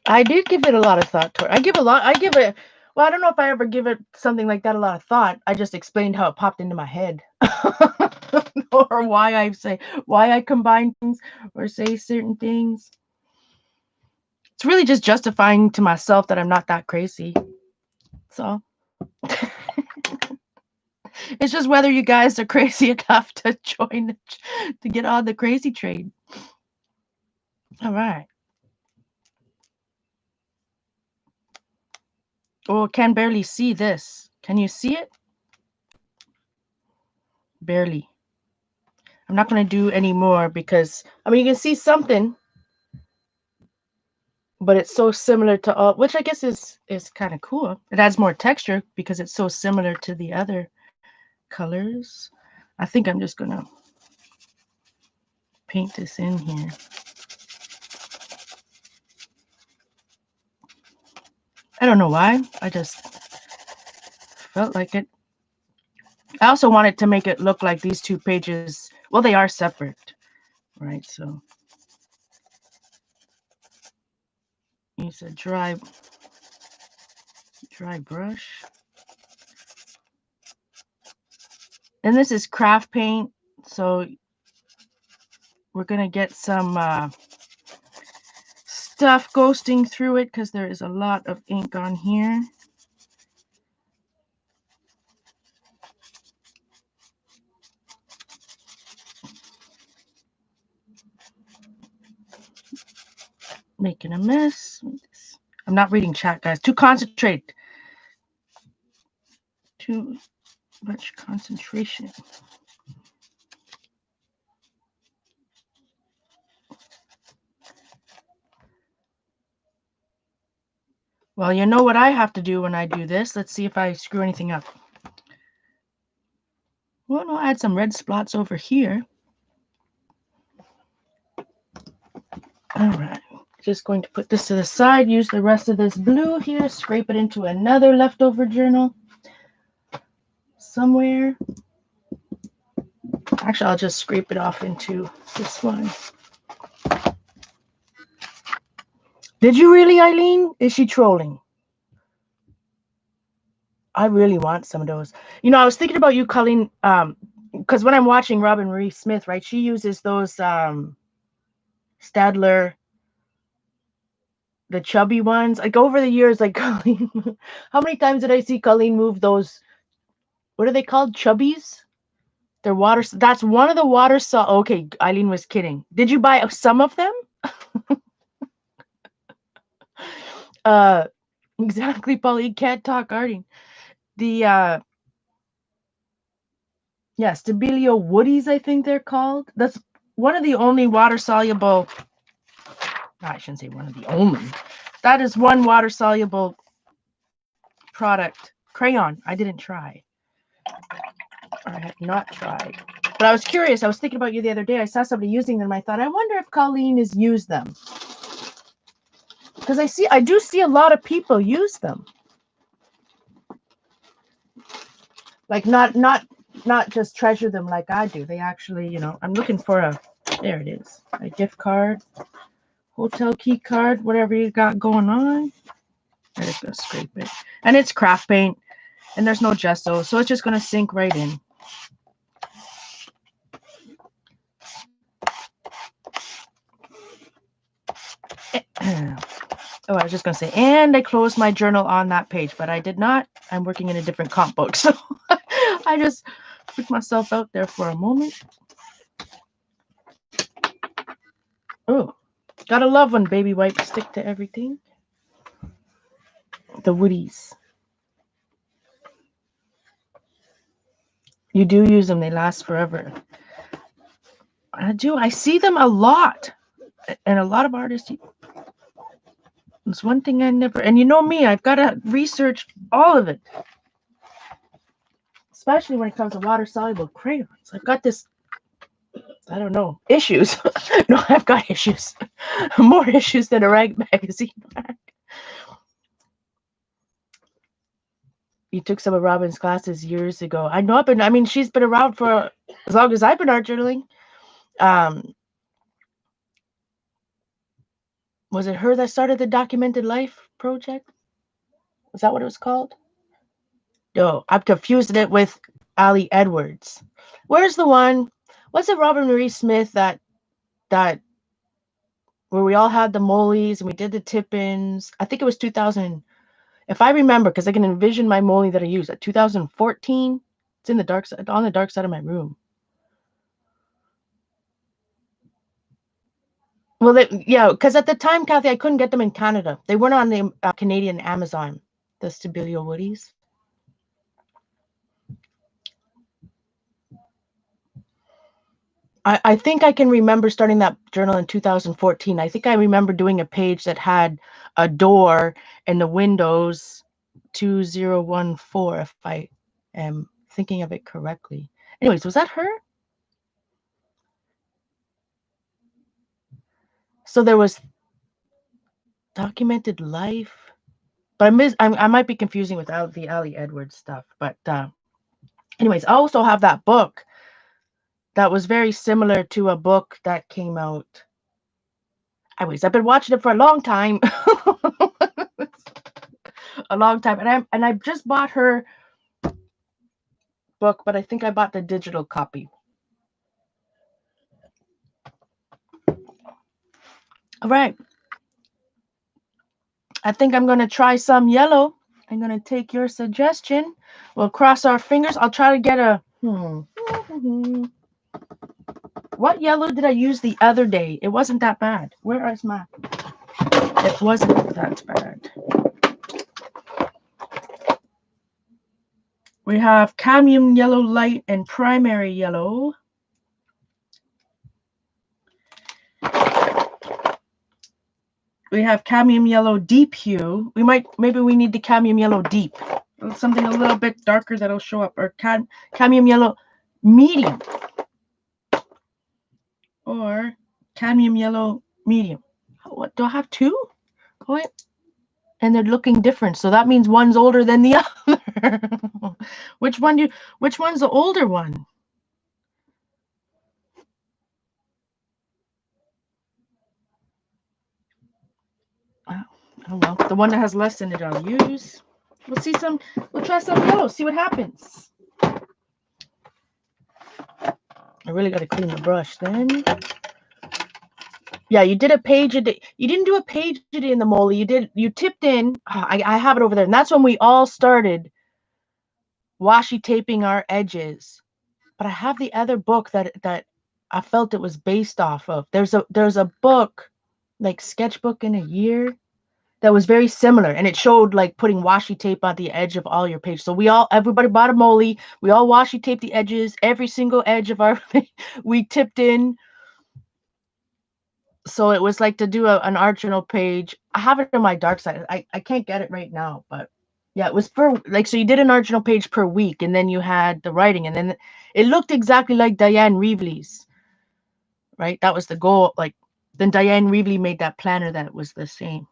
I did give it a lot of thought. I give it. Well, I don't know if I ever give it something like that a lot of thought. I just explained how it popped into my head, or why I combine things or say certain things. It's really just justifying to myself that I'm not that crazy. So it's just whether you guys are crazy enough to join to get on the crazy train. All right. Oh, can barely see this. Can you see it? Barely. I'm not going to do any more because, I mean, you can see something, but it's so similar to all, which I guess is kind of cool. It adds more texture because it's so similar to the other colors. I think I'm just going to paint this in here. I don't know why. I just felt like it. I also wanted to make it look like these two pages, well, they are separate, right? So use a dry brush. And this is craft paint, so we're going to get some stuff ghosting through it because there is a lot of ink on here. Making a mess. I'm not reading chat, guys. Too concentrate. Too much concentration. Well, you know what I have to do when I do this. Let's see if I screw anything up. Well, I'll add some red spots over here. All right. Just going to put this to the side. Use the rest of this blue here. Scrape it into another leftover journal somewhere. Actually, I'll just scrape it off into this one. Did you really, Eileen? Is she trolling? I really want some of those. You know, I was thinking about you, Colleen, because when I'm watching Robin Marie Smith, right, she uses those Stadler, the chubby ones. Like over the years, like Colleen, how many times did I see Colleen move those? What are they called? Chubbies? They're water. That's one of the water saw. Okay, Eileen was kidding. Did you buy some of them? Uh, exactly, Paul. You can't talk arting. The yeah, Stabilio Woodies, I think they're called. That's one of the only water soluble. I shouldn't say one of the only. That is one water soluble product crayon I didn't try. Or I have not tried. But I was curious. I was thinking about you the other day. I saw somebody using them. I thought, I wonder if Colleen has used them. Because I do see a lot of people use them. Like not just treasure them like I do. They actually, I'm looking for there it is. A gift card, hotel key card, whatever you got going on. I'm just gonna scrape it. And it's craft paint, and there's no gesso, so it's just gonna sink right in. Oh, I was just gonna say, and I closed my journal on that page, but I did not. I'm working in a different comp book, so I just put myself out there for a moment. Oh, gotta love when baby wipes stick to everything. The Woodies. You do use them; they last forever. I do. I see them a lot, and a lot of artists. It's one thing I never. And you know me, I've got to research all of it, especially when it comes to water soluble crayons. I've got this. I don't know, issues. No, I've got issues. More issues than a rag magazine bag. You took some of Robin's classes years ago. I know, but I mean, she's been around for as long as I've been art journaling. Was it her that started the Documented Life project? Was that what it was called? No, I'm confusing it with Ali Edwards. Where's the one? Was it Robin Marie Smith that where we all had the moles and we did the tip-ins? I think it was 2000. If I remember, because I can envision my mole that I used at 2014. It's in the dark side, on the dark side of my room. Well, yeah, because at the time, Kathy, I couldn't get them in Canada. They weren't on the Canadian Amazon, the Stabilio Woodies. I think I can remember starting that journal in 2014. I think I remember doing a page that had a door and the windows 2014, if I am thinking of it correctly. Anyways, was that her? So there was Documented Life, but I might be confusing with the Ali Edwards stuff. But anyways, I also have that book that was very similar to a book that came out. Anyways, I've been watching it for a long time. A long time, and I just bought her book, but I think I bought the digital copy. All right, I think I'm gonna try some yellow. I'm gonna take your suggestion. We'll cross our fingers. I'll try to get a What yellow did I use the other day? It wasn't that bad. Where is my? It wasn't that bad. We have cadmium yellow light and primary yellow. We have cadmium yellow deep hue. Maybe we need the cadmium yellow deep. Something a little bit darker that'll show up. Or cadmium yellow medium. Or cadmium yellow medium. What do I have two? Oh, and they're looking different. So that means one's older than the other. Which one's the older one? Oh well, the one that has less in it I'll use. We'll try some yellow, see what happens. I really got to clean the brush then. Yeah, you did a page a day. You didn't do a page a day in the mole. You tipped in. I have it over there. And that's when we all started washi taping our edges. But I have the other book that I felt it was based off of. There's a book, like Sketchbook in a Year. that was very similar, and it showed like putting washi tape on the edge of all your page. So everybody bought a moly. We all washi taped the edges, every single edge of our we tipped in. So it was like to do an original page. I have it on my dark side. I can't get it right now, but yeah, it was per like, so you did an original page per week, and then you had the writing, and then it looked exactly like Diane Reevely's, right? That was the goal. Like, then Diane Reevely made that planner that was the same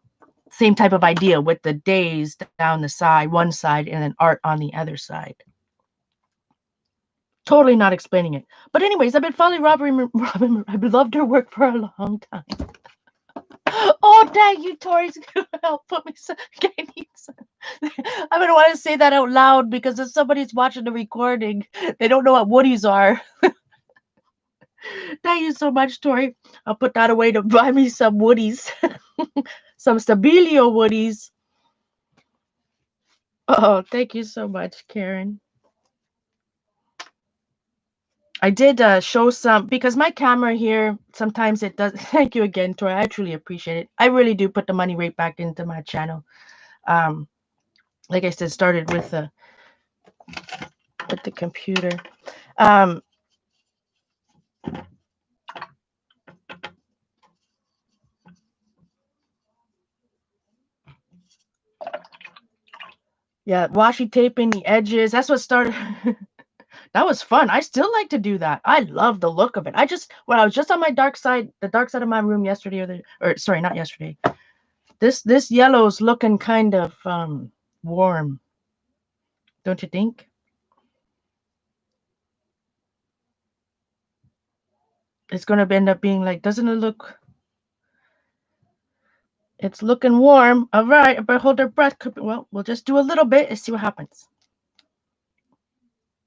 type of idea with the days down the side, one side, and then art on the other side. Totally not explaining it. But anyways, I've been following Robin. I've loved her work for a long time. Oh, dang you, Tori's gonna help put me some. I need some. I don't want to say that out loud because if somebody's watching the recording, they don't know what woodies are. Thank you so much, Tori. I'll put that away to buy me some woodies, some Stabilio woodies. Oh, thank you so much, Karen. I did show some because my camera here sometimes it does. Thank you again, Tori. I truly appreciate it. I really do put the money right back into my channel. Um, like I said, started with the computer. Um, yeah, washi taping the edges. That's what started. That was fun. I still like to do that. I love the look of it. When I was just on my dark side, the dark side of my room yesterday, or sorry, not yesterday. This yellow's looking kind of warm, don't you think? It's gonna end up being like, doesn't it look? It's looking warm. All right, but hold our breath. Well, we'll just do a little bit and see what happens.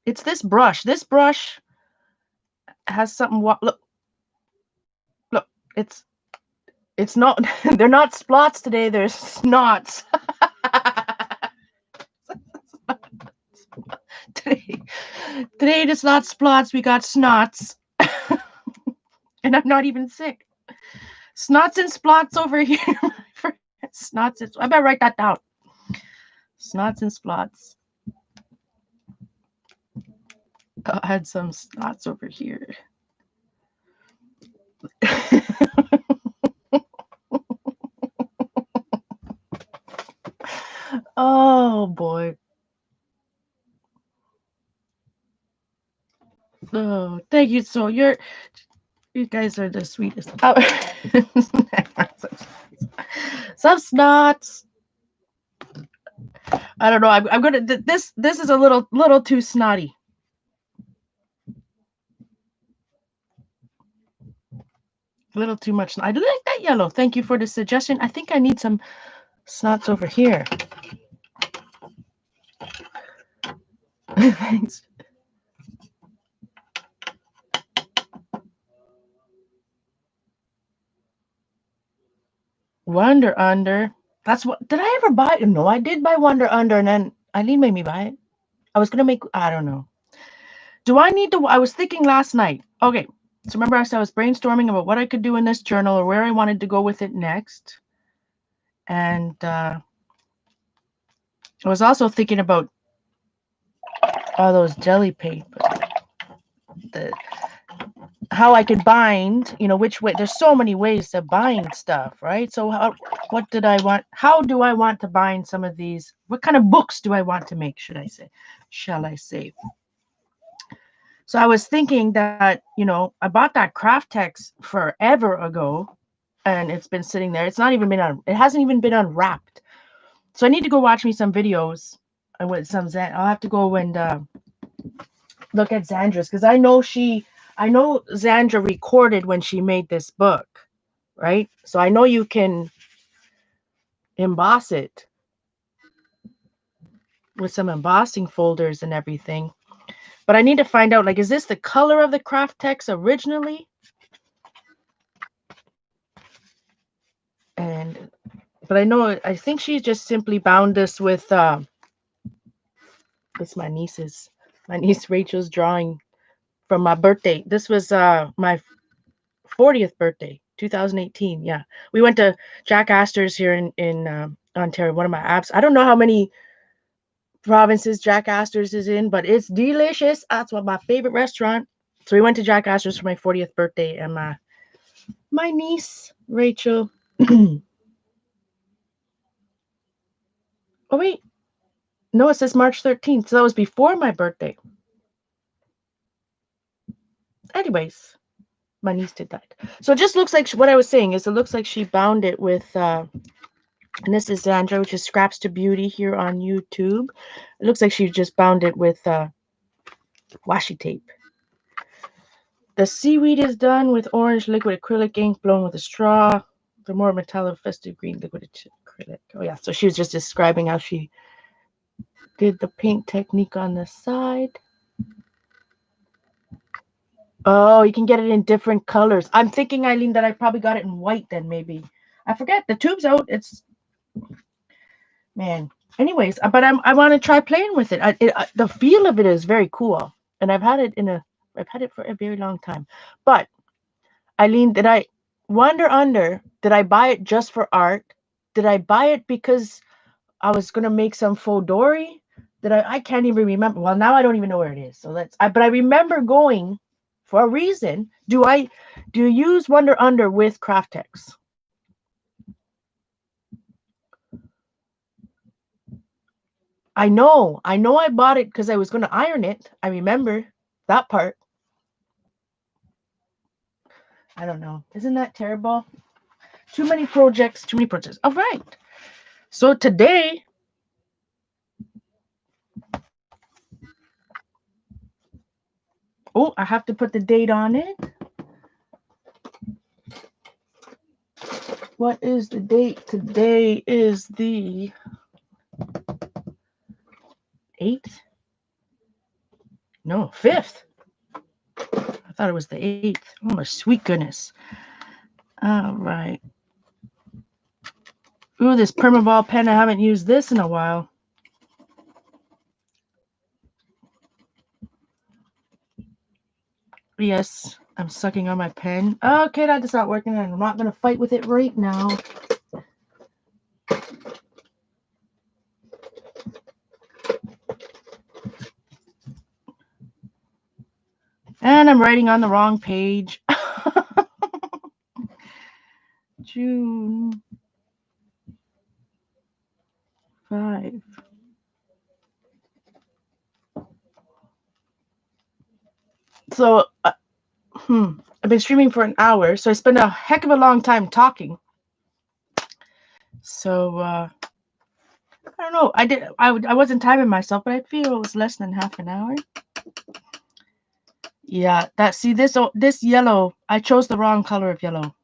It's this brush. This brush has something. Look, look. It's not. They're not splots today. They're snots. today, today it's not splots. We got snots, and I'm not even sick. Snots and splots over here. Snots. I better write that down. Snots and splots. I had some snots over here. Oh boy. Oh, thank you. So you guys are the sweetest. Oh. Some snots. I don't know. I'm gonna. This is a little too snotty. A little too much. I do like that yellow. Thank you for the suggestion. I think I need some snots over here. Thanks. Wonder Under. That's what. Did I ever buy it? No, I did buy Wonder Under, and then Eileen made me buy it. I was gonna make. I don't know. Do I need to? I was thinking last night. Okay, so remember I said I was brainstorming about what I could do in this journal or where I wanted to go with it next, and I was also thinking about all those jelly paper, the how I could bind. Which way? There's so many ways to bind stuff, right? So what did I want? How do I want to bind some of these? What kind of books do I want to make? Shall I say? So I was thinking that, I bought that craft text forever ago and it's been sitting there. It hasn't even been unwrapped. So I need to go watch me some videos with some I'll have to go and look at Zandra's because I know Zandra recorded when she made this book, right? So I know you can emboss it with some embossing folders and everything. But I need to find out, like, is this the color of the craft text originally? But I think she just simply bound this with it's my niece Rachel's drawing from my birthday. This was my 40th birthday. 2018. Yeah, we went to Jack Astor's here in Ontario. One of my apps. I don't know how many provinces Jack Astor's is in, but it's delicious. That's what my favorite restaurant. So we went to Jack Astor's for my 40th birthday, and my niece Rachel. Oh wait, no, it says March 13th, so that was before my birthday. Anyways, my niece did that. So it just looks like what I was saying is it looks like she bound it with. And this is Sandra, which is Scraps to Beauty here on YouTube. It looks like she just bound it with washi tape. The seaweed is done with orange liquid acrylic ink blown with a straw. The more metallic festive green liquid acrylic. Oh yeah, so she was just describing how she did the paint technique on the side. Oh, you can get it in different colors. I'm thinking, Eileen, that I probably got it in white then maybe. I forget. The tube's out. It's man. Anyways, but I want to try playing with it. The feel of it is very cool, and I've had it for a very long time. But Eileen, did I wonder under? Did I buy it just for art? Did I buy it because I was gonna make some faux dory? Did I can't even remember. Well, now I don't even know where it is. So but I remember going for a reason. Do you use Wonder Under with Craftex? I know I bought it because I was gonna iron it. I remember that part. I don't know. Isn't that terrible? Too many projects, too many projects. All right. So today, oh, I have to put the date on it. What is the date? Today is the 8th? No, 5th. I thought it was the 8th. Oh, my sweet goodness. All right. Ooh, this Permaball pen. I haven't used this in a while. Yes, I'm sucking on my pen. Okay, that is not working. I'm not going to fight with it right now. And I'm writing on the wrong page. June 5. So, I've been streaming for an hour, so I spent a heck of a long time talking. So, I don't know. I wasn't timing myself, but I feel it was less than half an hour. Yeah, this yellow, I chose the wrong color of yellow.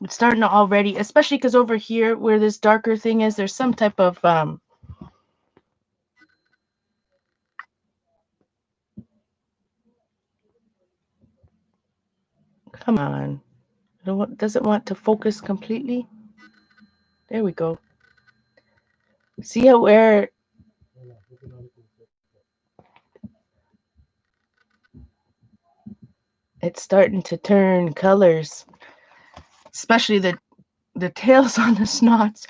It's starting to already, especially because over here where this darker thing is, there's some type of come on. Does it want to focus completely? There we go. See how where it's starting to turn colors, especially the tails on the snots,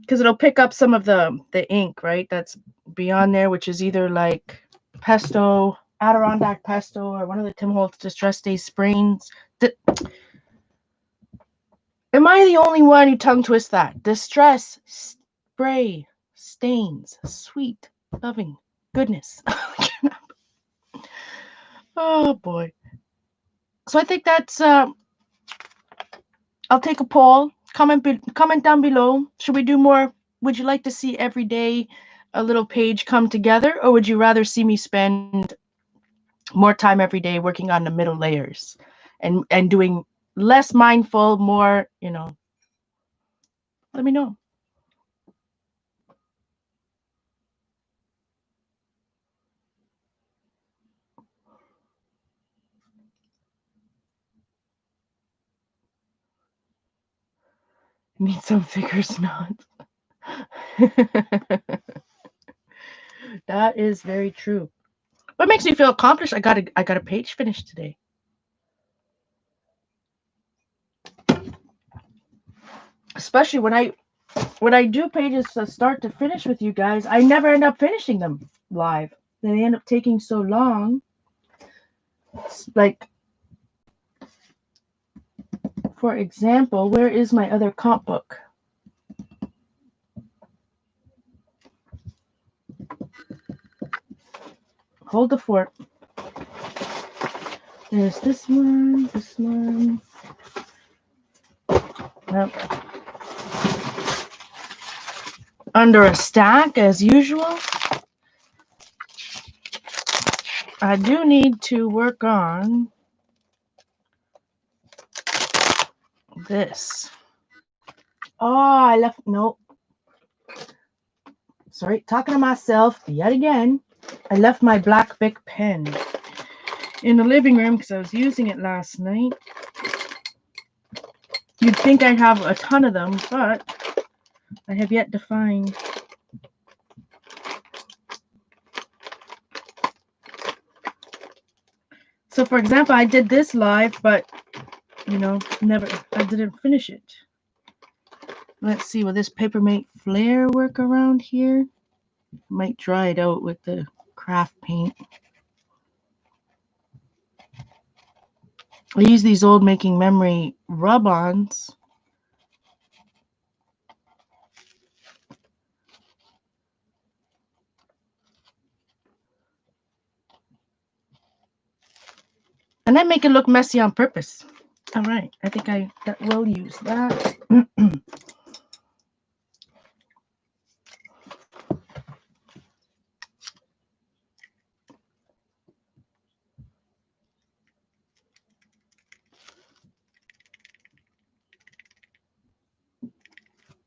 because it'll pick up some of the ink, right? That's beyond there, which is either like pesto, Adirondack pesto, or one of the Tim Holtz Distress Day sprains. Am I the only one who tongue twists that? Distress spray stains, sweet, loving goodness. Oh boy. So I think that's I'll take a poll. Comment down below. Should we do more? Would you like to see every day a little page come together, or would you rather see me spend more time every day working on the middle layers and doing less mindful, more, let me know. Need some figures not. That is very true. What makes me feel accomplished? I got a page finished today. especially when I do pages to start to finish with you guys, I never end up finishing them live. They end up taking so long. Like, for example, where is my other comp book? Hold the fort. There's this one, this one. Yep. Under a stack, as usual. I do need to work on this. Oh, I left, nope. Sorry, talking to myself yet again. I left my black Bic pen in the living room because I was using it last night. You'd think I'd have a ton of them, but I have yet to find. So, for example, I did this live, but, you know, I didn't finish it. Let's see, will this Papermate Flare work around here? Might dry it out with the craft paint. I use these old Making Memory rub-ons. And I make it look messy on purpose. All right, I think that will use that.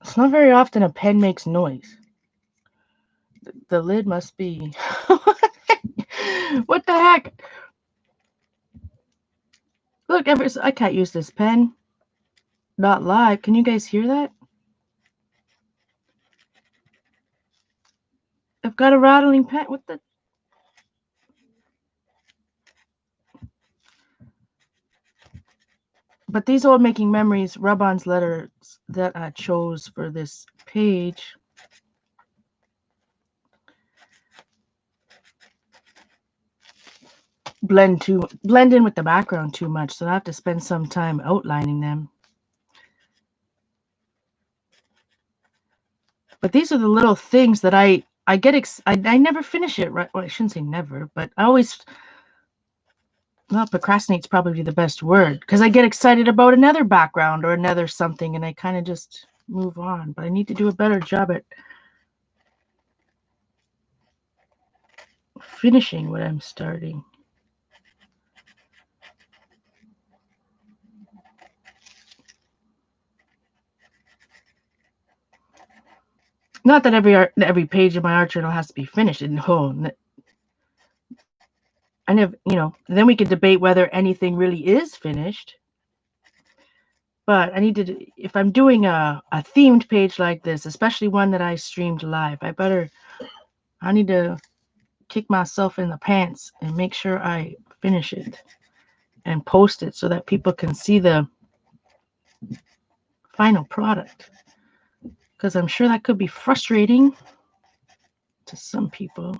It's not very often a pen makes noise. The lid must be. What the heck? Look, I can't use this pen. Not live. Can you guys hear that? I've got a rattling pen. What the? But these old Making Memories rub-ons letters that I chose for this page blend in with the background too much, so I have to spend some time outlining them. But these are the little things that I never finish it, right? Well, I shouldn't say never, but I always, well, procrastinate's probably the best word, because I get excited about another background or another something, and I kind of just move on. But I need to do a better job at finishing what I'm starting. Not that every page of my art journal has to be finished. No, I never, then we could debate whether anything really is finished. But I need to, if I'm doing a themed page like this, especially one that I streamed live, I need to kick myself in the pants and make sure I finish it and post it so that people can see the final product. Because I'm sure that could be frustrating to some people.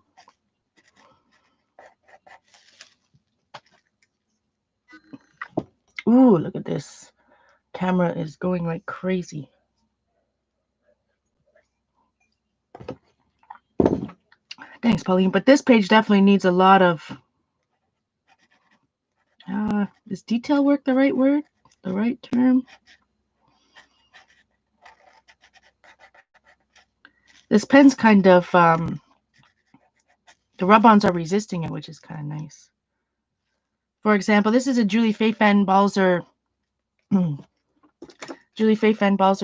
Ooh, look at this. Camera is going like crazy. Thanks, Pauline. But this page definitely needs a lot of, is detail work the right word? The right term? This pen's kind of, the rub-ons are resisting it, which is kind of nice. For example, this is a Julie Faye Fan Balzer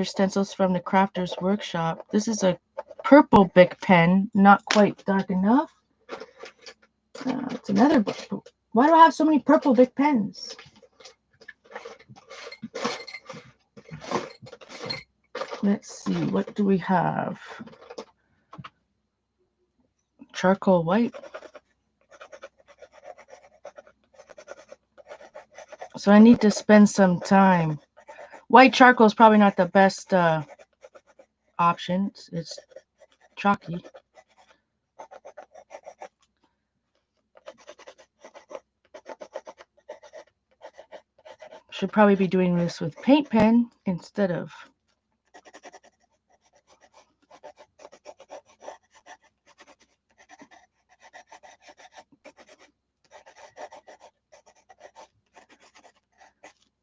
stencils from the Crafters Workshop. This is a purple Bic pen, not quite dark enough. It's another book. Why do I have so many purple Bic pens? Let's see, what do we have? Charcoal white. So I need to spend some time White charcoal is probably not the best option. It's chalky. Should probably be doing this with paint pen instead of.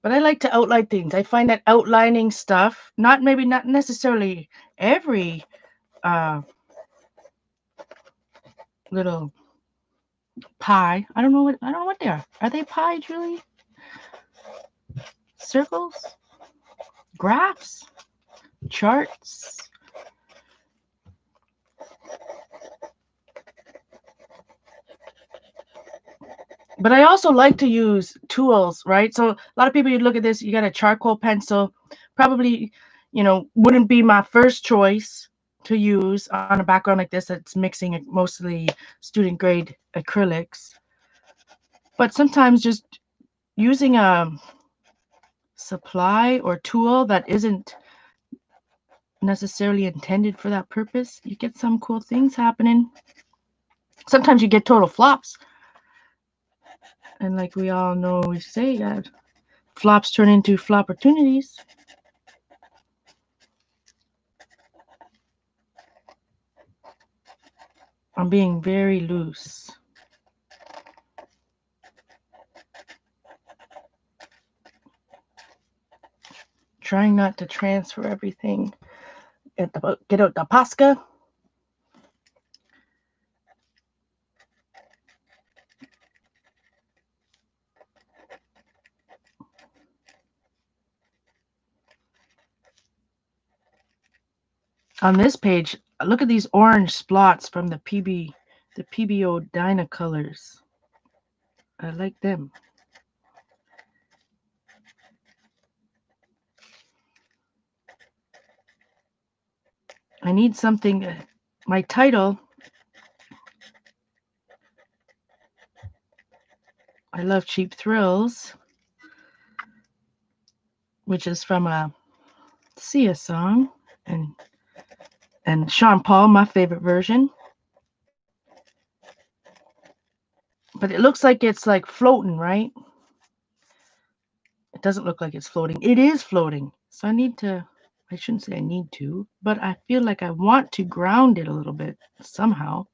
But I like to outline things. I find that outlining stuff, not necessarily every little pie. I don't know what they are. Are they pie, Julie? Circles? Graphs? Charts? But I also like to use tools, right? So a lot of people, you look at this, you got a charcoal pencil, probably, wouldn't be my first choice to use on a background like this that's mixing mostly student grade acrylics. But sometimes just using a supply or tool that isn't necessarily intended for that purpose, you get some cool things happening. Sometimes you get total flops. And like we all know, we say that flops turn into flop opportunities. I'm being very loose. Trying not to transfer everything. Get out the Posca. On this page, look at these orange spots from the PBO Dynacolors. I like them. I need something. My title, I Love Cheap Thrills, which is from a Sia song, and Sean Paul, my favorite version. But it looks like it's like floating, right? It doesn't look like it's floating. It is floating. So I shouldn't say I need to, but I feel like I want to ground it a little bit somehow.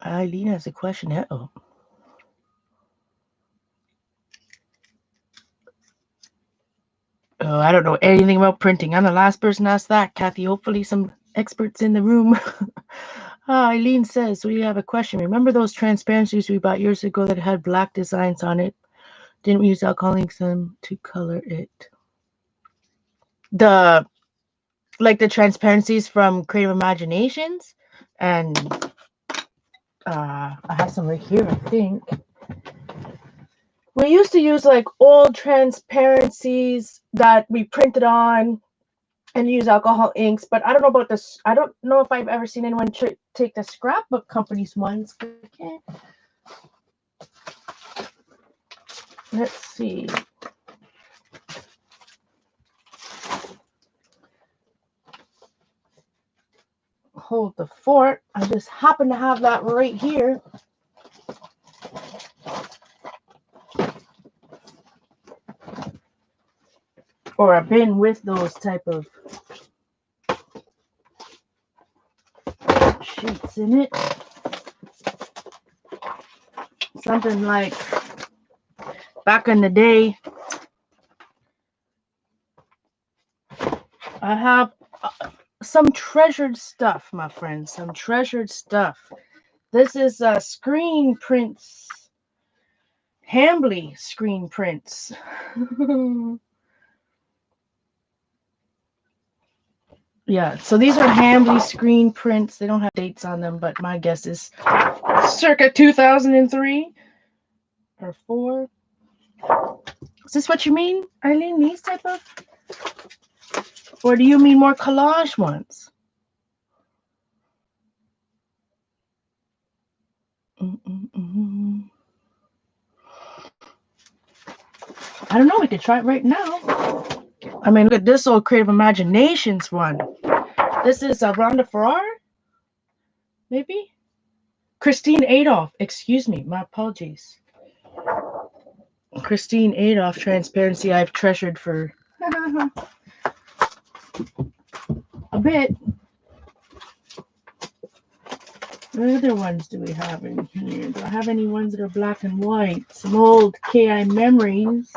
Eileen has a question. Uh-oh. Oh, I don't know anything about printing. I'm the last person to ask that, Kathy. Hopefully some experts in the room. Eileen says, we have a question. Remember those transparencies we bought years ago that had black designs on it? Didn't we use alcohol inks to color it? The transparencies from Creative Imaginations, and I have some right here, I think. We used to use like old transparencies that we printed on and use alcohol inks, but I don't know about this. I don't know if I've ever seen anyone take the scrapbook company's ones. Okay. Let's see. Hold the fort. I just happen to have that right here. Or a bin with those type of sheets in it. Something like back in the day, I have some treasured stuff, my friends. Some treasured stuff. This is screen prints. Hambly screen prints. Yeah, so these are Hambly screen prints. They don't have dates on them, but my guess is circa 2003 or 4. Is this what you mean, Arlene? These type of? Or do you mean more collage ones? I don't know. We could try it right now. I mean, look at this old Creative Imaginations one. This is Rhonda Farrar, maybe? Christine Adolph. Excuse me. My apologies. Christine Adolph Transparency I've treasured for a bit. What other ones do we have in here? Do I have any ones that are black and white? Some old KI memories.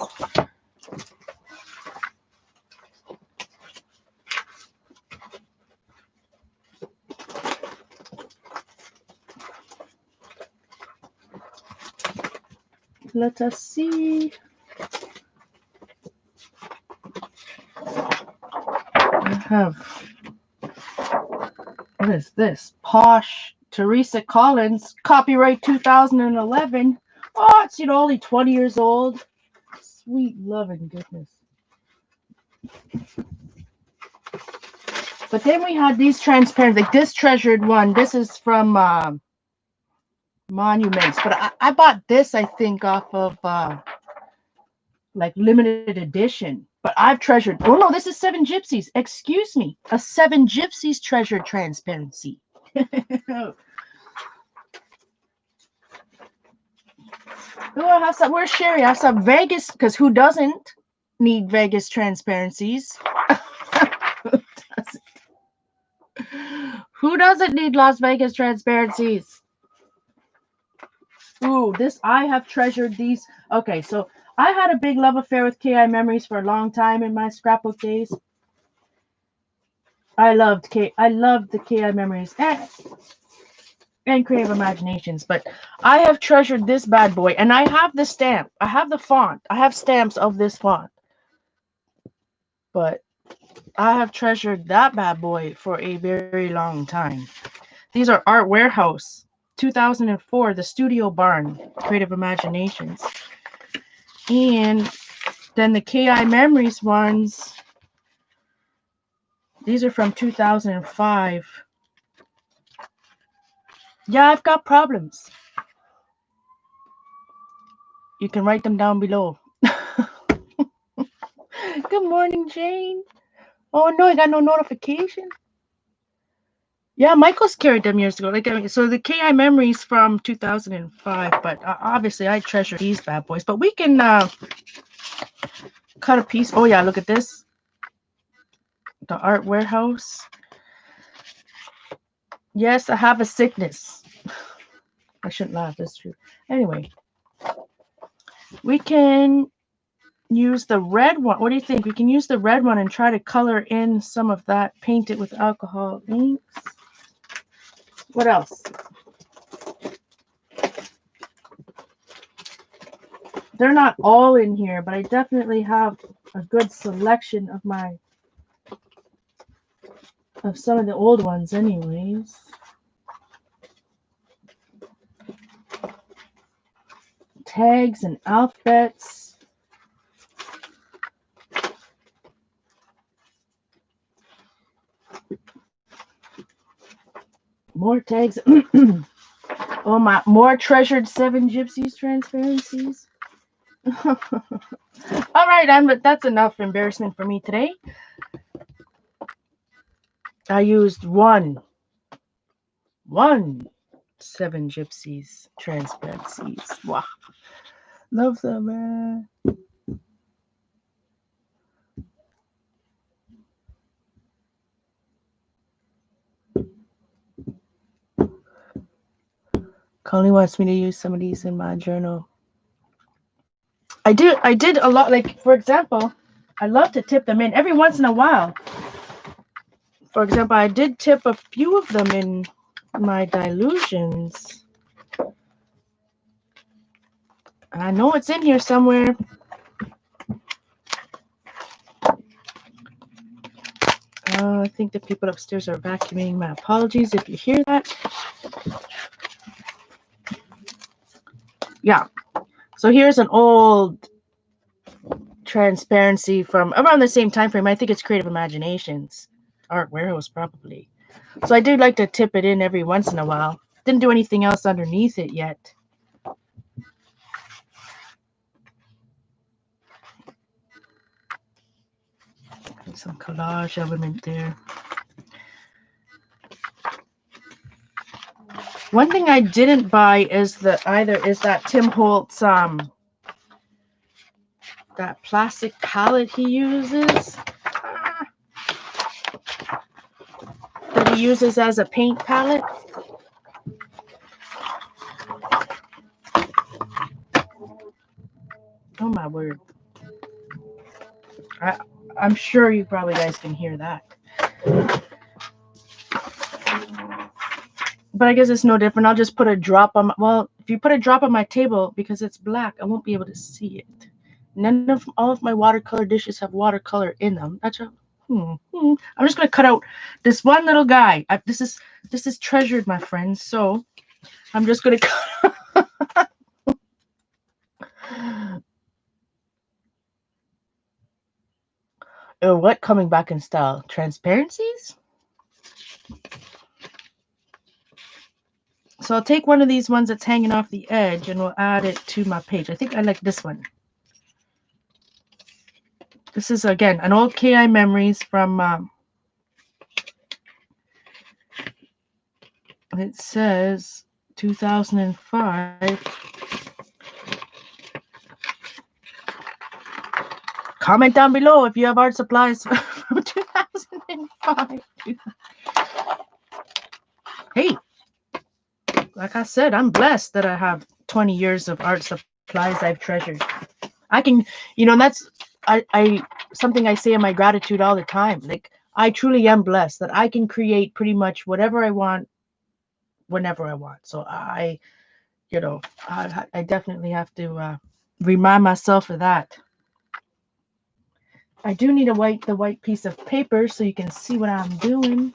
Let us see. I have, what is this? Posh Teresa Collins, copyright 2011. Oh, it's, you know, only 20 years old. Sweet loving goodness. But then we had these transparent, like this treasured one. This is from Monuments. But I bought this, I think, off of like limited edition. But I've treasured, oh no, this is Seven Gypsies. Excuse me. A Seven Gypsies treasured transparency. Oh, I have some, where's Sherry? I have some Vegas, because who doesn't need Vegas transparencies? Who doesn't need Las Vegas transparencies? Ooh, this, I have treasured these. Okay, so I had a big love affair with KI Memories for a long time in my scrapbook days. I loved the KI Memories and Creative Imaginations, but I have treasured this bad boy, and I have the stamp. I have the font. I have stamps of this font. But I have treasured that bad boy for a very long time. These are Art Warehouse, 2004, the Studio Barn, Creative Imaginations. And then the KI Memories ones, these are from 2005. Yeah, I've got problems. You can write them down below. Good morning, Jane. Oh no, I got no notification. Yeah, Michael's carried them years ago. Like, so the KI Memories from 2005, but obviously I treasure these bad boys. But we can cut a piece. Oh yeah, look at this. The Art Warehouse. Yes, I have a sickness. I shouldn't laugh, that's true. Anyway, we can use the red one. What do you think? We can use the red one and try to color in some of that, paint it with alcohol inks. What else? They're not all in here, but I definitely have a good selection of some of the old ones anyways. Tags and alphabets. More tags. Oh my, more treasured Seven Gypsies transparencies. All right, but that's enough embarrassment for me today. I used one Seven Gypsies transparencies. Wow. Love them, man. Connie wants me to use some of these in my journal. I did a lot, like, for example, I love to tip them in every once in a while. For example, I did tip a few of them in my dilutions. I know it's in here somewhere. I think the people upstairs are vacuuming. My apologies if you hear that. Yeah. So here's an old transparency from around the same time frame. I think it's Creative Imaginations. Art Warehouse, probably. So I do like to tip it in every once in a while. Didn't do anything else underneath it yet. Some collage element there. One thing I didn't buy is that Tim Holtz that plastic palette he uses. That he uses as a paint palette. Oh my word. I'm sure you probably guys can hear that. But I guess it's no different. I'll just put a drop on my, well, if you put a drop on my table, because it's black, I won't be able to see it. All of my watercolor dishes have watercolor in them. I'm just gonna cut out this one little guy. This is treasured, my friends. So I'm just gonna cut. Oh, what coming back in style? Transparencies? So I'll take one of these ones that's hanging off the edge and we'll add it to my page. I think I like this one. This is, again, an old KI Memories from, it says 2005. Comment down below if you have art supplies from 2005. Hey, like I said, I'm blessed that I have 20 years of art supplies I've treasured. I can, that's I something I say in my gratitude all the time. Like, I truly am blessed that I can create pretty much whatever I want whenever I want. So I definitely have to remind myself of that. I do need the white piece of paper so you can see what I'm doing.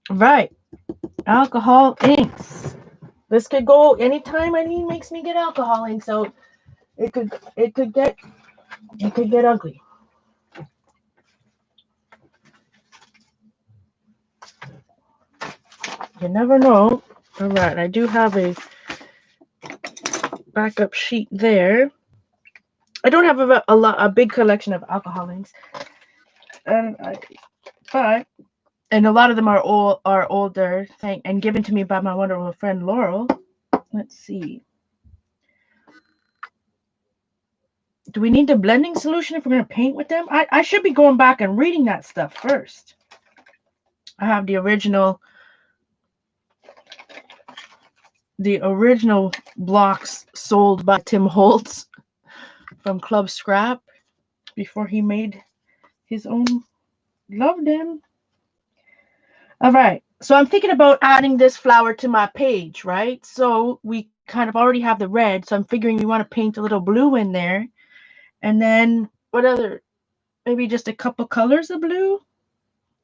Right. Alcohol inks. This could go anytime Eileen makes me get alcohol ink, so it could get ugly. You never know. All right, I do have a backup sheet there. I don't have a big collection of alcohol inks, and a lot of them are older, and given to me by my wonderful friend Laurel. Let's see. Do we need the blending solution if we're going to paint with them? I should be going back and reading that stuff first. I have the original blocks sold by Tim Holtz from Club Scrap before he made his own. Love them. All right. So I'm thinking about adding this flower to my page, right? So we kind of already have the red. So I'm figuring we want to paint a little blue in there. And then what other? Maybe just a couple colors of blue.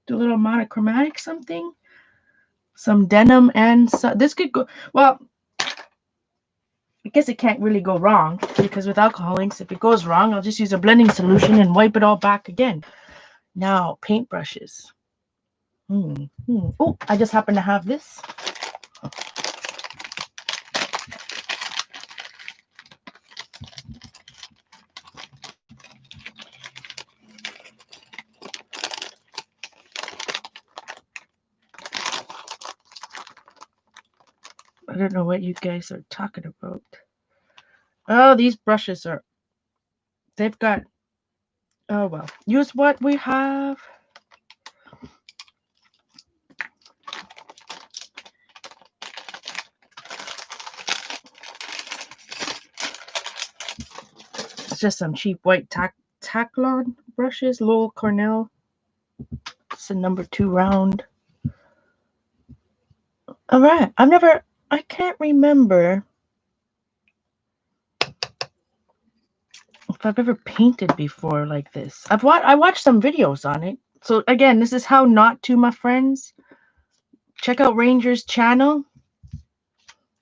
Do a little monochromatic something. Some denim and this could go, well, I guess it can't really go wrong because with alcohol inks, if it goes wrong, I'll just use a blending solution and wipe it all back again. Now, paintbrushes. Oh, I just happen to have this. I don't know what you guys are talking about. Oh, these brushes they've got, oh well. Use what we have. It's just some cheap white Taklon brushes, Lowell Cornell. It's a number 2 round. All right. I can't remember if I've ever painted before like this. I watched some videos on it. So again, this is how not to, my friends. Check out Ranger's channel.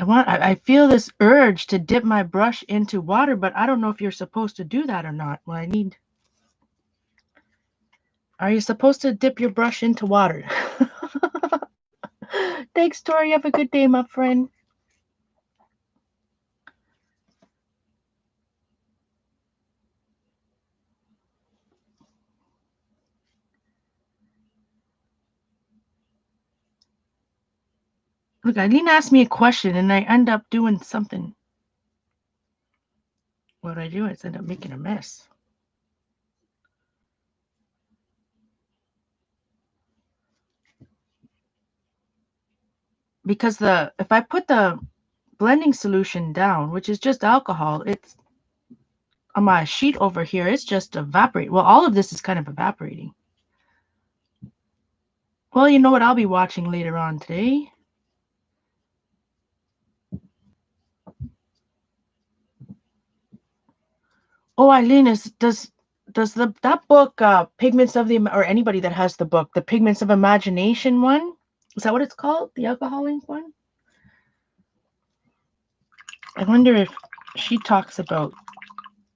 I feel this urge to dip my brush into water, but I don't know if you're supposed to do that or not. Well, are you supposed to dip your brush into water? Thanks, Tori. Have a good day, my friend. Look, Eileen asked me a question and I end up doing something. What I do is end up making a mess. Because if I put the blending solution down, which is just alcohol, it's on my sheet over here, it's just evaporate. Well, all of this is kind of evaporating. Well, you know what I'll be watching later on today? Oh, Eileen, does that book Pigments of the or anybody that has the book, the Pigments of Imagination one? Is that what it's called? The alcohol ink one? I wonder if she talks about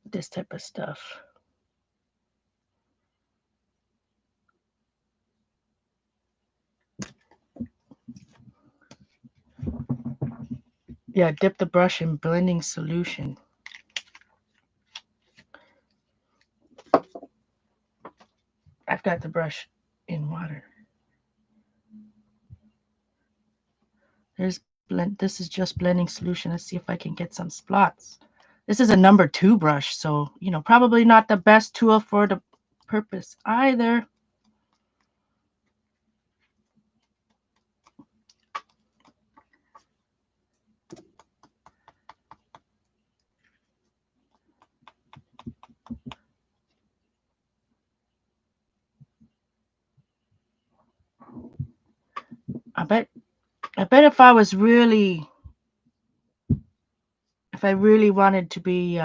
this type of stuff. Yeah, dip the brush in blending solution. I've got the brush in water. This is just blending solution. Let's see if I can get some spots. This is a number 2 brush, so probably not the best tool for the purpose either. I bet if I really wanted to be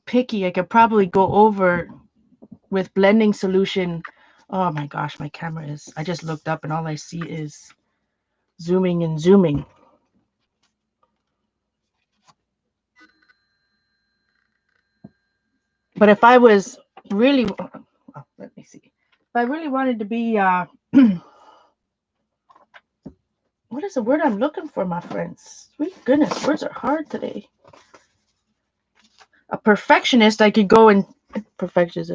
picky, I could probably go over with blending solution. Oh my gosh, my camera is. I just looked up and all I see is zooming and zooming. But if I was really, let me see. If I really wanted to be, what is the word I'm looking for, my friends? Sweet goodness, words are hard today. A perfectionist, I could go and perfectionist.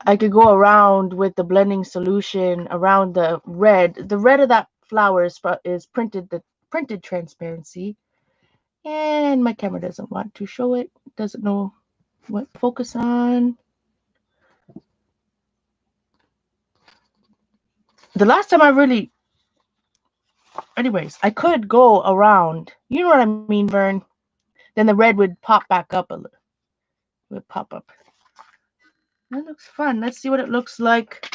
I could go around with the blending solution around the red. The red of that flower is printed transparency, and my camera doesn't want to show it. Doesn't know what focus on. The last time I really, anyways, I could go around. You know what I mean, Vern? Then the red would pop back up a little. Would pop up. That looks fun. Let's see what it looks like.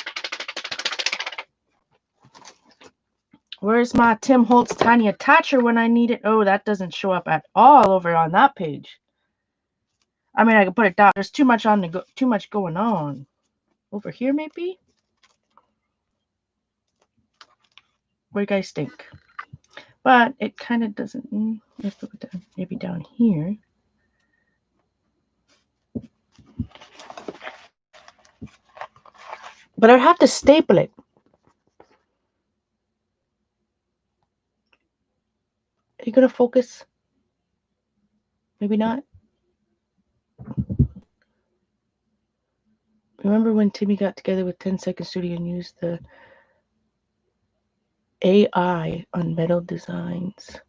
Where's my Tim Holtz tiny attacher when I need it? Oh, that doesn't show up at all over on that page. I mean, I could put it down. There's too much too much going on. Over here, maybe. What do you guys think? But it kind of doesn't. Let's put it down. Maybe down here. But I'd have to staple it. Are you gonna focus? Maybe not. Remember when Timmy got together with 10 Second Studio and used the AI on metal designs?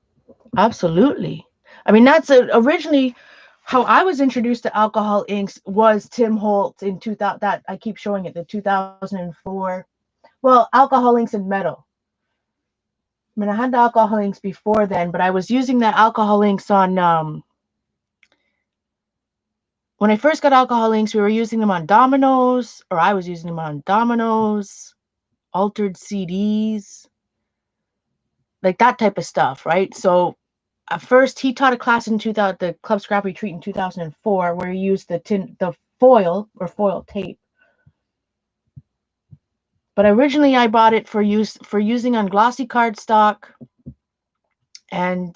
Absolutely. I mean, that's originally how I was introduced to alcohol inks was Tim Holtz in 2000. That I keep showing it, the 2004. Well, alcohol inks and metal. I mean, I had the alcohol inks before then, but I was using the alcohol inks on. When I first got alcohol inks, we were using them on dominoes, or I was using them on dominoes, altered CDs, like that type of stuff, right? So at first, he taught a class in 2000, the Club Scrap Retreat in 2004, where he used the foil or foil tape. But originally I bought it for using on glossy cardstock and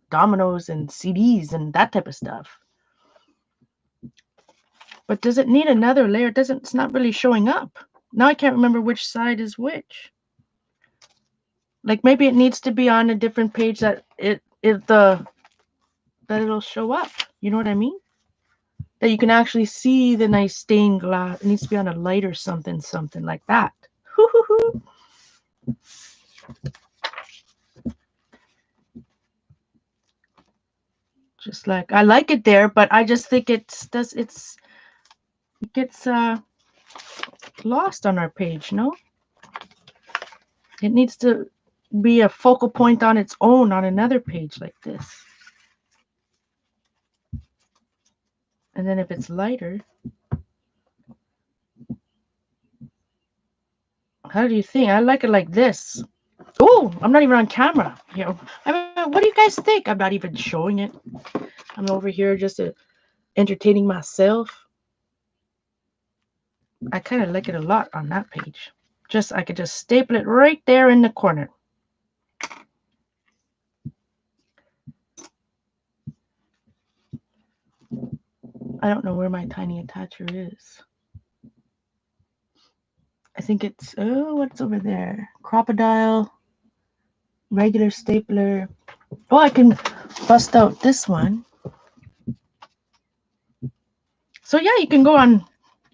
dominoes and CDs and that type of stuff. But does it need another layer? It's not really showing up. Now I can't remember which side is which. Like maybe it needs to be on a different page that it'll show up. You know what I mean? That you can actually see the nice stained glass. It needs to be on a lighter something like that. Just like I like it there, but I just think it gets lost on our page. No, it needs to be a focal point on its own on another page like this. And then if it's lighter, how do you think? I like it like this. Oh, I'm not even on camera. You know, I mean, what do you guys think? I'm not even showing it. I'm over here just entertaining myself. I kind of like it a lot on that page. I could just staple it right there in the corner. I don't know where my tiny attacher is. I think it's, what's over there? Crocodile, regular stapler. Oh, I can bust out this one. So yeah, you can go on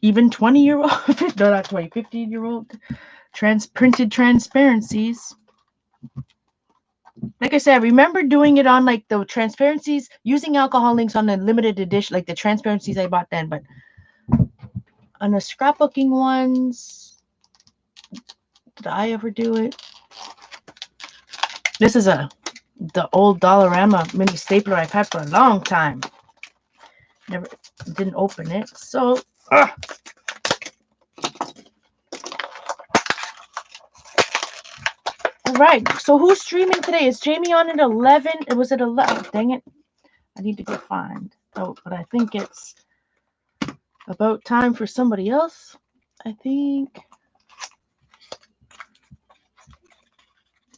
even 20-year-old, no, not 20, 15-year-old printed transparencies. Like I said, I remember doing it on like the transparencies, using alcohol inks on the limited edition, like the transparencies I bought then, but on the scrapbooking ones, did I ever do it? This is the old Dollarama mini stapler I've had for a long time. Never didn't open it. So all right. So who's streaming today? Is Jamie on at 11? It was at 11. Dang it. I need to go find. Oh, but I think it's about time for somebody else. I think.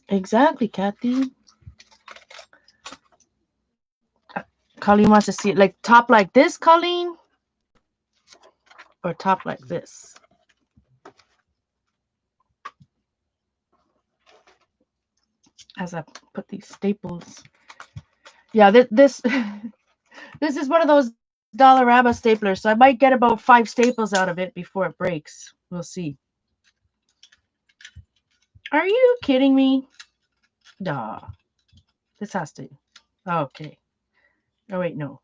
Exactly, Kathy. Colleen wants to see it like top like this, Colleen, or top like this. As I put these staples. Yeah, this this is one of those Dollarama staplers, so I might get about 5 staples out of it before it breaks. We'll see. Are you kidding me? Duh. This has to. Okay. Oh wait, no.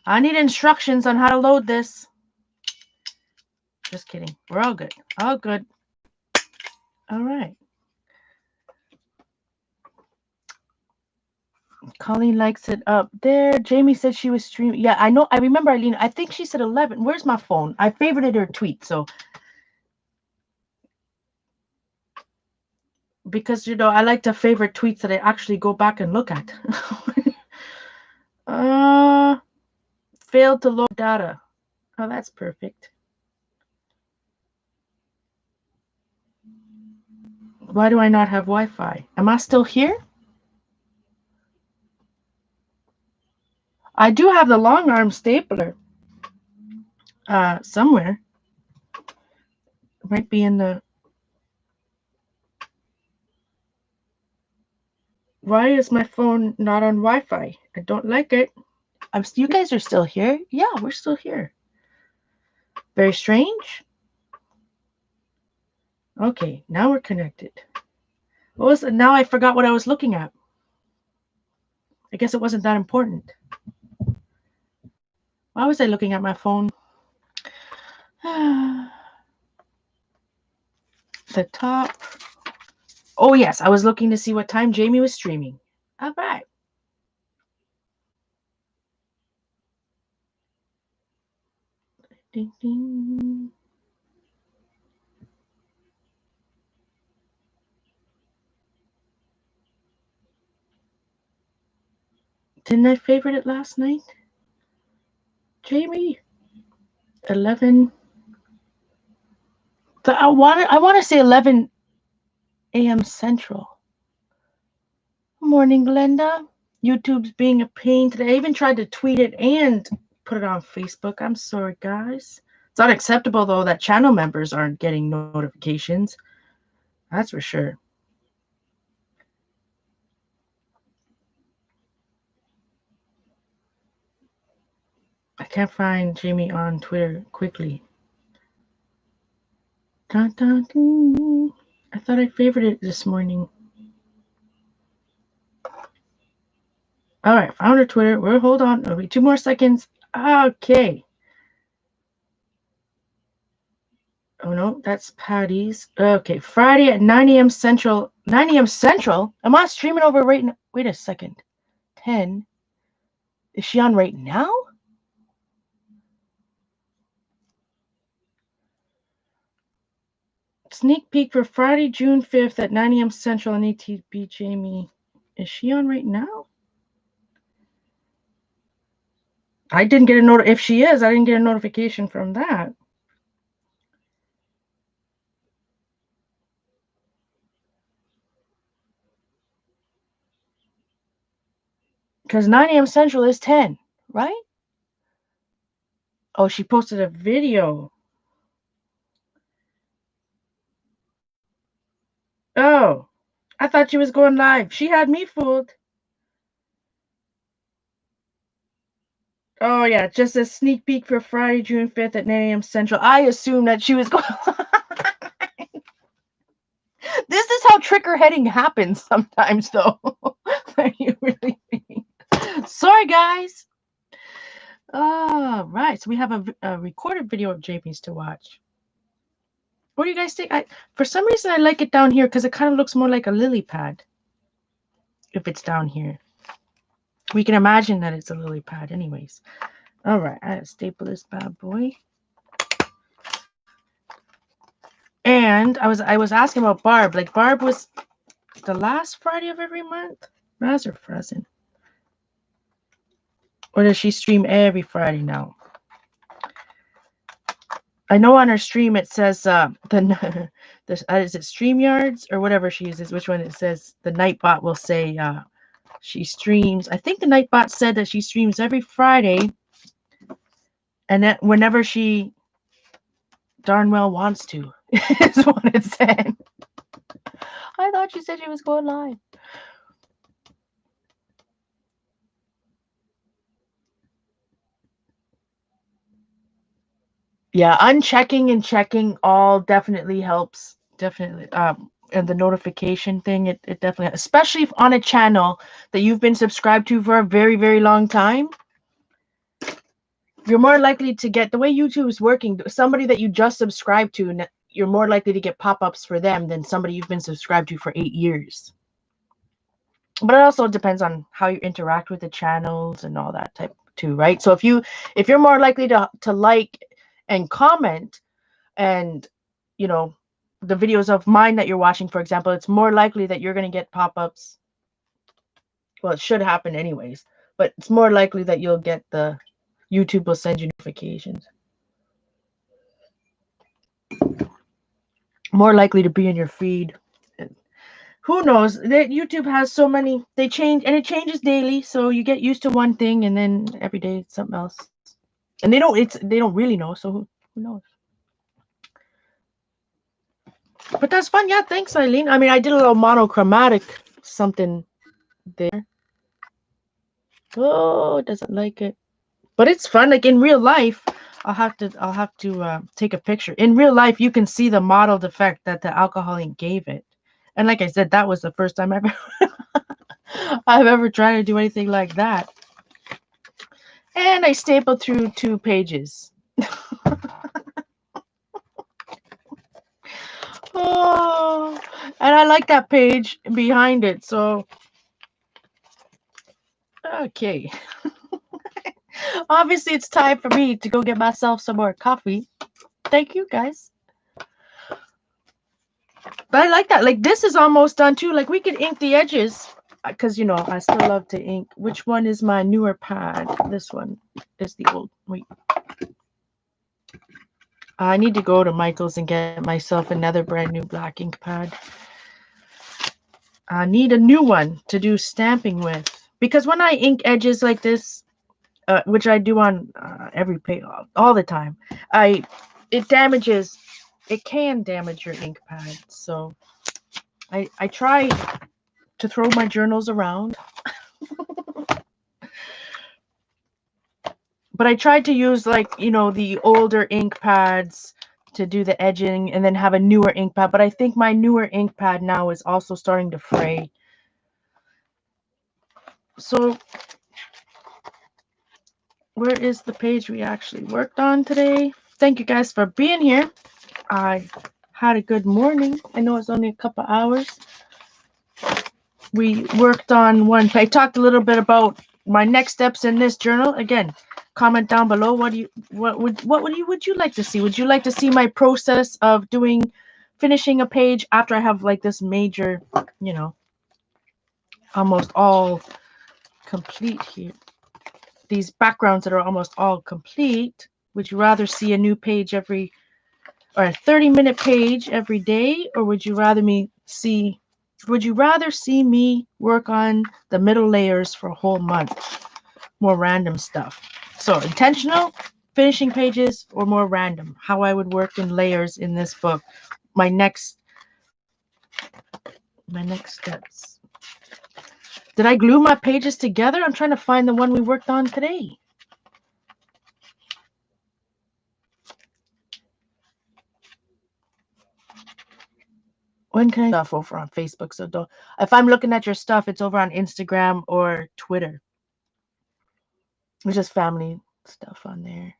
I need instructions on how to load this. Just kidding. We're all good. All good. All right. Colleen likes it up there. Jamie said she was streaming. Yeah, I know. I remember Eileen. I think she said 11. Where's my phone? I favorited her tweet. So, because, I like to favorite tweets that I actually go back and look at. Failed to load data. Oh, that's perfect. Why do I not have Wi-Fi? Am I still here? I do have the long arm stapler. Somewhere. It might be in the. Why is my phone not on Wi-Fi? I don't like it. You guys are still here? Yeah, we're still here. Very strange. Okay, now we're connected. What was it? Now I forgot what I was looking at. I guess it wasn't that important. Why was I looking at my phone? The top. Oh, yes, I was looking to see what time Jamie was streaming. All right. Ding, ding. Didn't I favorite it last night? Jamie. 11. So I want to say 11 a.m. Central. Morning, Glenda. YouTube's being a pain today. I even tried to tweet it and put it on Facebook. I'm sorry, guys. It's unacceptable though that channel members aren't getting notifications. That's for sure. I can't find Jamie on Twitter quickly. Dun, dun, dun. I thought I favorited it this morning. All right, found her Twitter. We'll hold on. It'll be 2 more seconds. Okay. Oh no, that's Patty's. Okay, Friday at 9 a.m. Central. 9 a.m. Central? Am I streaming over right now? Wait a second. 10. Is she on right now? Sneak peek for Friday, June 5th at 9 a.m. Central on ATB Jamie. Is she on right now? I didn't get a note. If she is, I didn't get a notification from that. Because 9 a.m. Central is 10, right? Oh, she posted a video. Oh, I thought she was going live. She had me fooled. Oh, yeah, just a sneak peek for Friday, June 5th at 9 a.m. Central. I assumed that she was going This is how trigger heading happens sometimes, though. You really think. Sorry, guys. All right, so we have a recorded video of JP's to watch. What do you guys think? For some reason, I like it down here because it kind of looks more like a lily pad. If it's down here, we can imagine that it's a lily pad, anyways. All right, I gotta staple this bad boy. And I was asking about Barb. Like Barb was the last Friday of every month. Raz or Frozen? Or does she stream every Friday now? I know on her stream it says the is it StreamYards or whatever she uses, which one it says the Nightbot will say she streams. I think the Nightbot said that she streams every Friday and that whenever she darn well wants to is what it said. I thought she said she was going live. Yeah, unchecking and checking all definitely helps. Definitely. And the notification thing, it definitely, especially if on a channel that you've been subscribed to for a very, very long time, you're more likely to get the way YouTube is working. Somebody that you just subscribed to, you're more likely to get pop-ups for them than somebody you've been subscribed to for 8 years. But it also depends on how you interact with the channels and all that type too, right? So if you're more likely to like and comment and you know the videos of mine that you're watching, for example, it's more likely that you're going to get pop-ups. Well, it should happen anyways, but it's more likely that you'll get the YouTube will send you notifications. More likely to be in your feed. Who knows? YouTube has so many. They change and it changes daily, so you get used to one thing and then every day it's something else. And they don't really know, so who knows? But that's fun. Yeah, thanks, Eileen. I mean, I did a little monochromatic something there. Oh, it doesn't like it. But it's fun. Like in real life, I'll have to take a picture. In real life, you can see the modeled effect that the alcohol ink gave it. And like I said, that was the first time I've ever tried to do anything like that. And I stapled through 2 pages. Oh, and I like that page behind it. So, okay. Obviously, it's time for me to go get myself some more coffee. Thank you, guys. But I like that. Like, this is almost done, too. Like, we could ink the edges. Because, I still love to ink. Which one is my newer pad? This one is the old. Wait. I need to go to Michael's and get myself another brand new black ink pad. I need a new one to do stamping with. Because when I ink edges like this, which I do on every page all the time, it damages. It can damage your ink pad. So I try to throw my journals around, but I tried to use the older ink pads to do the edging and then have a newer ink pad. But I think my newer ink pad now is also starting to fray. So where is the page we actually worked on today? Thank you guys for being here. I had a good morning. I know it's only a couple hours. We worked on one page. I talked a little bit about my next steps in this journal. Again, comment down below what would you like to see? Would you like to see my process of finishing a page after I have like this major, almost all complete here? These backgrounds that are almost all complete. Would you rather see a new page or a 30-minute page every day, or would you rather see me work on the middle layers for a whole month? More random stuff. So intentional finishing pages or more random? How I would work in layers in this book. My next steps. Did I glue my pages together? I'm trying to find the one we worked on today. When can I stuff over on Facebook? So don't. If I'm looking at your stuff, it's over on Instagram or Twitter. It's just family stuff on there.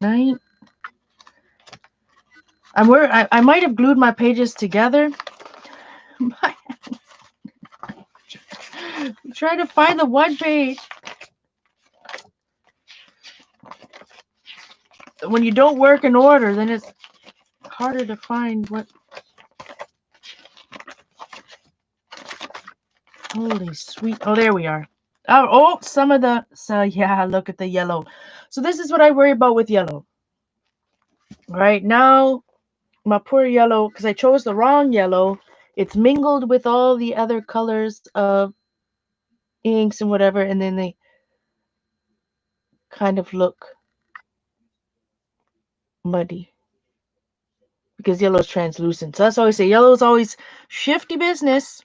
Night. I might have glued my pages together. Try to find the one page. When you don't work in order, then it's harder to find what. Holy sweet. Oh, there we are. Some of the. So, yeah, look at the yellow. So, this is what I worry about with yellow. Right now, my poor yellow, because I chose the wrong yellow, it's mingled with all the other colors of inks and whatever, and then they kind of look muddy because yellow is translucent. So that's why I say yellow is always shifty business.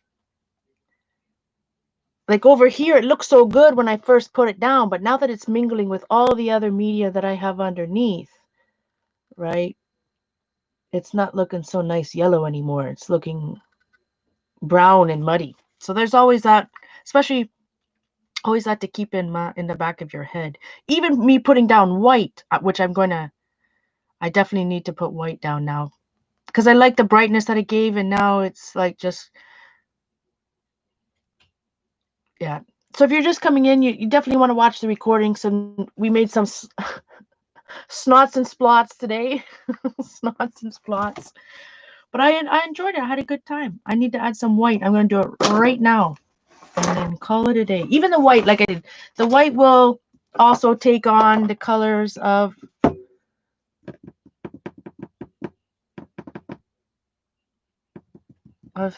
Like over here, it looks so good when I first put it down, but now that it's mingling with all the other media that I have underneath, right, it's not looking so nice yellow anymore. It's looking brown and muddy. So there's always that, especially always that to keep in the back of your head. Even me putting down white, which I definitely need to put white down now because I like the brightness that it gave, and now it's like just, yeah. So if you're just coming in, you definitely want to watch the recording. So we made some snots and splots today. Snots and splots. But I enjoyed it. I had a good time. I need to add some white. I'm going to do it right now and then call it a day. Even the white, like I did, the white will also take on the colors of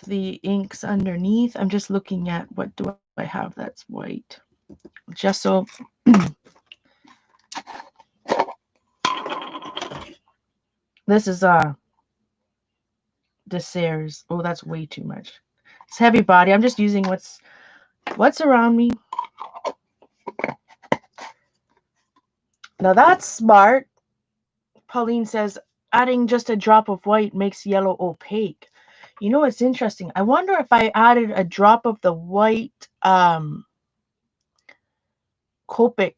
the inks underneath. I'm just looking at what do I have that's white. Just so this is Desserts. Oh, that's way too much. It's heavy body. I'm just using what's around me. Now that's smart. Pauline says adding just a drop of white makes yellow opaque. You know what's interesting? I wonder if I added a drop of the white Copic.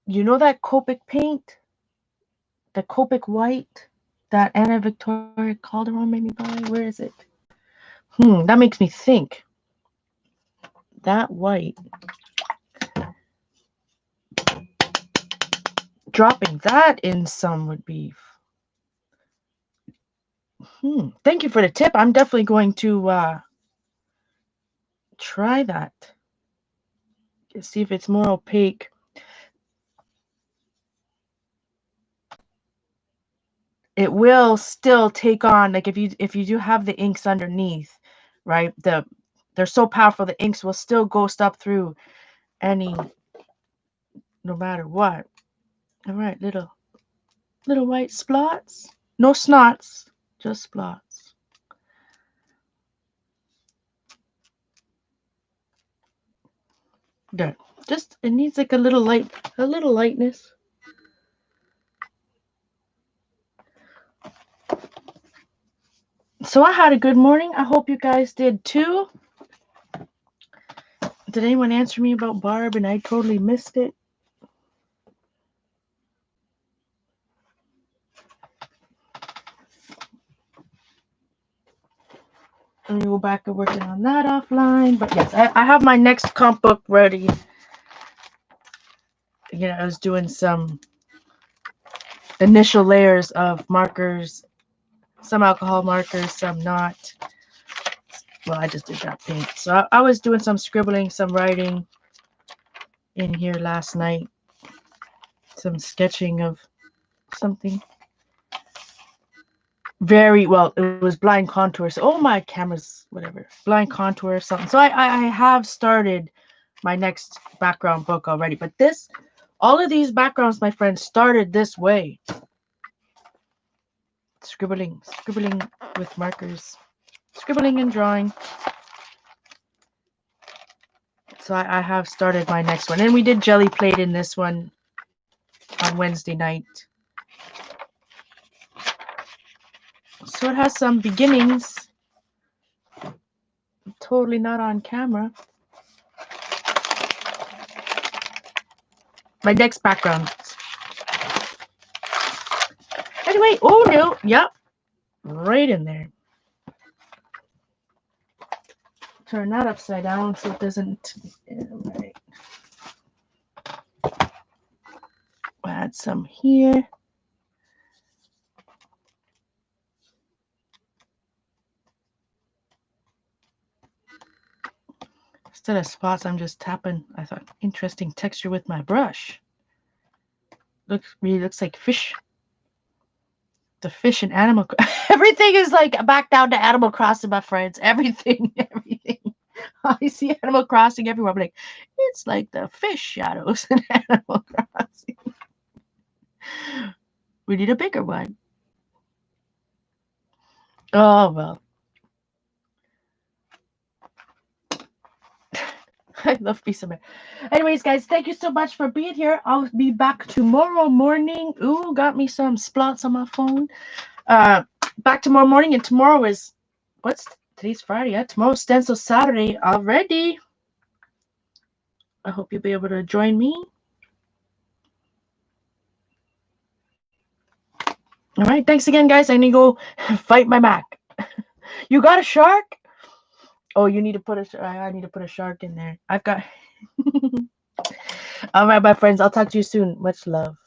You know that Copic paint? The Copic white that Anna Victoria Calderon made me buy? Where is it? That makes me think. That white. Dropping that in some would be. Thank you for the tip. I'm definitely going to try that. See if it's more opaque. it will still take on, like if you do have the inks underneath, right? They're so powerful, the inks will still ghost up through any, no matter what. All right, little white splots. No snots, just splots. There. Just it needs like a little lightness. So I had a good morning. I hope you guys did too. Did anyone answer me about Barb and I totally missed it? Let me go back to working on that offline. But yes, I have my next comp book ready. I was doing some initial layers of markers, some alcohol markers, some not. Well, I just did that paint. So I was doing some scribbling, some writing in here last night, some sketching of something. Very well, it was blind contours. Oh, my camera's whatever. Blind contour or something. So I have started my next background book already. But all of these backgrounds, my friends, started this way. Scribbling with markers. Scribbling and drawing. So I have started my next one. And we did jelly plate in this one on Wednesday night. So it has some beginnings. Totally not on camera. My next background. Anyway, oh no, yep. Right in there. Turn that upside down so it doesn't. Right. Add some here. Instead of spots, I'm just tapping. I thought interesting texture with my brush. Really looks like fish. The fish and Animal everything is like back down to Animal Crossing, my friends. Everything. I see Animal Crossing everywhere. I'm like, it's like the fish shadows in Animal Crossing. We need a bigger one. Oh well. I love piece of it. Anyways, guys, thank you so much for being here. I'll be back tomorrow morning. Ooh, got me some splots on my phone. Back tomorrow morning, and tomorrow is today's Friday? Yeah, tomorrow's Stencil Saturday already. I hope you'll be able to join me. All right, thanks again, guys. I need to go fight my Mac. You got a shark? Oh, you need to I need to put a shark in there. I've got. All right, my friends. I'll talk to you soon. Much love.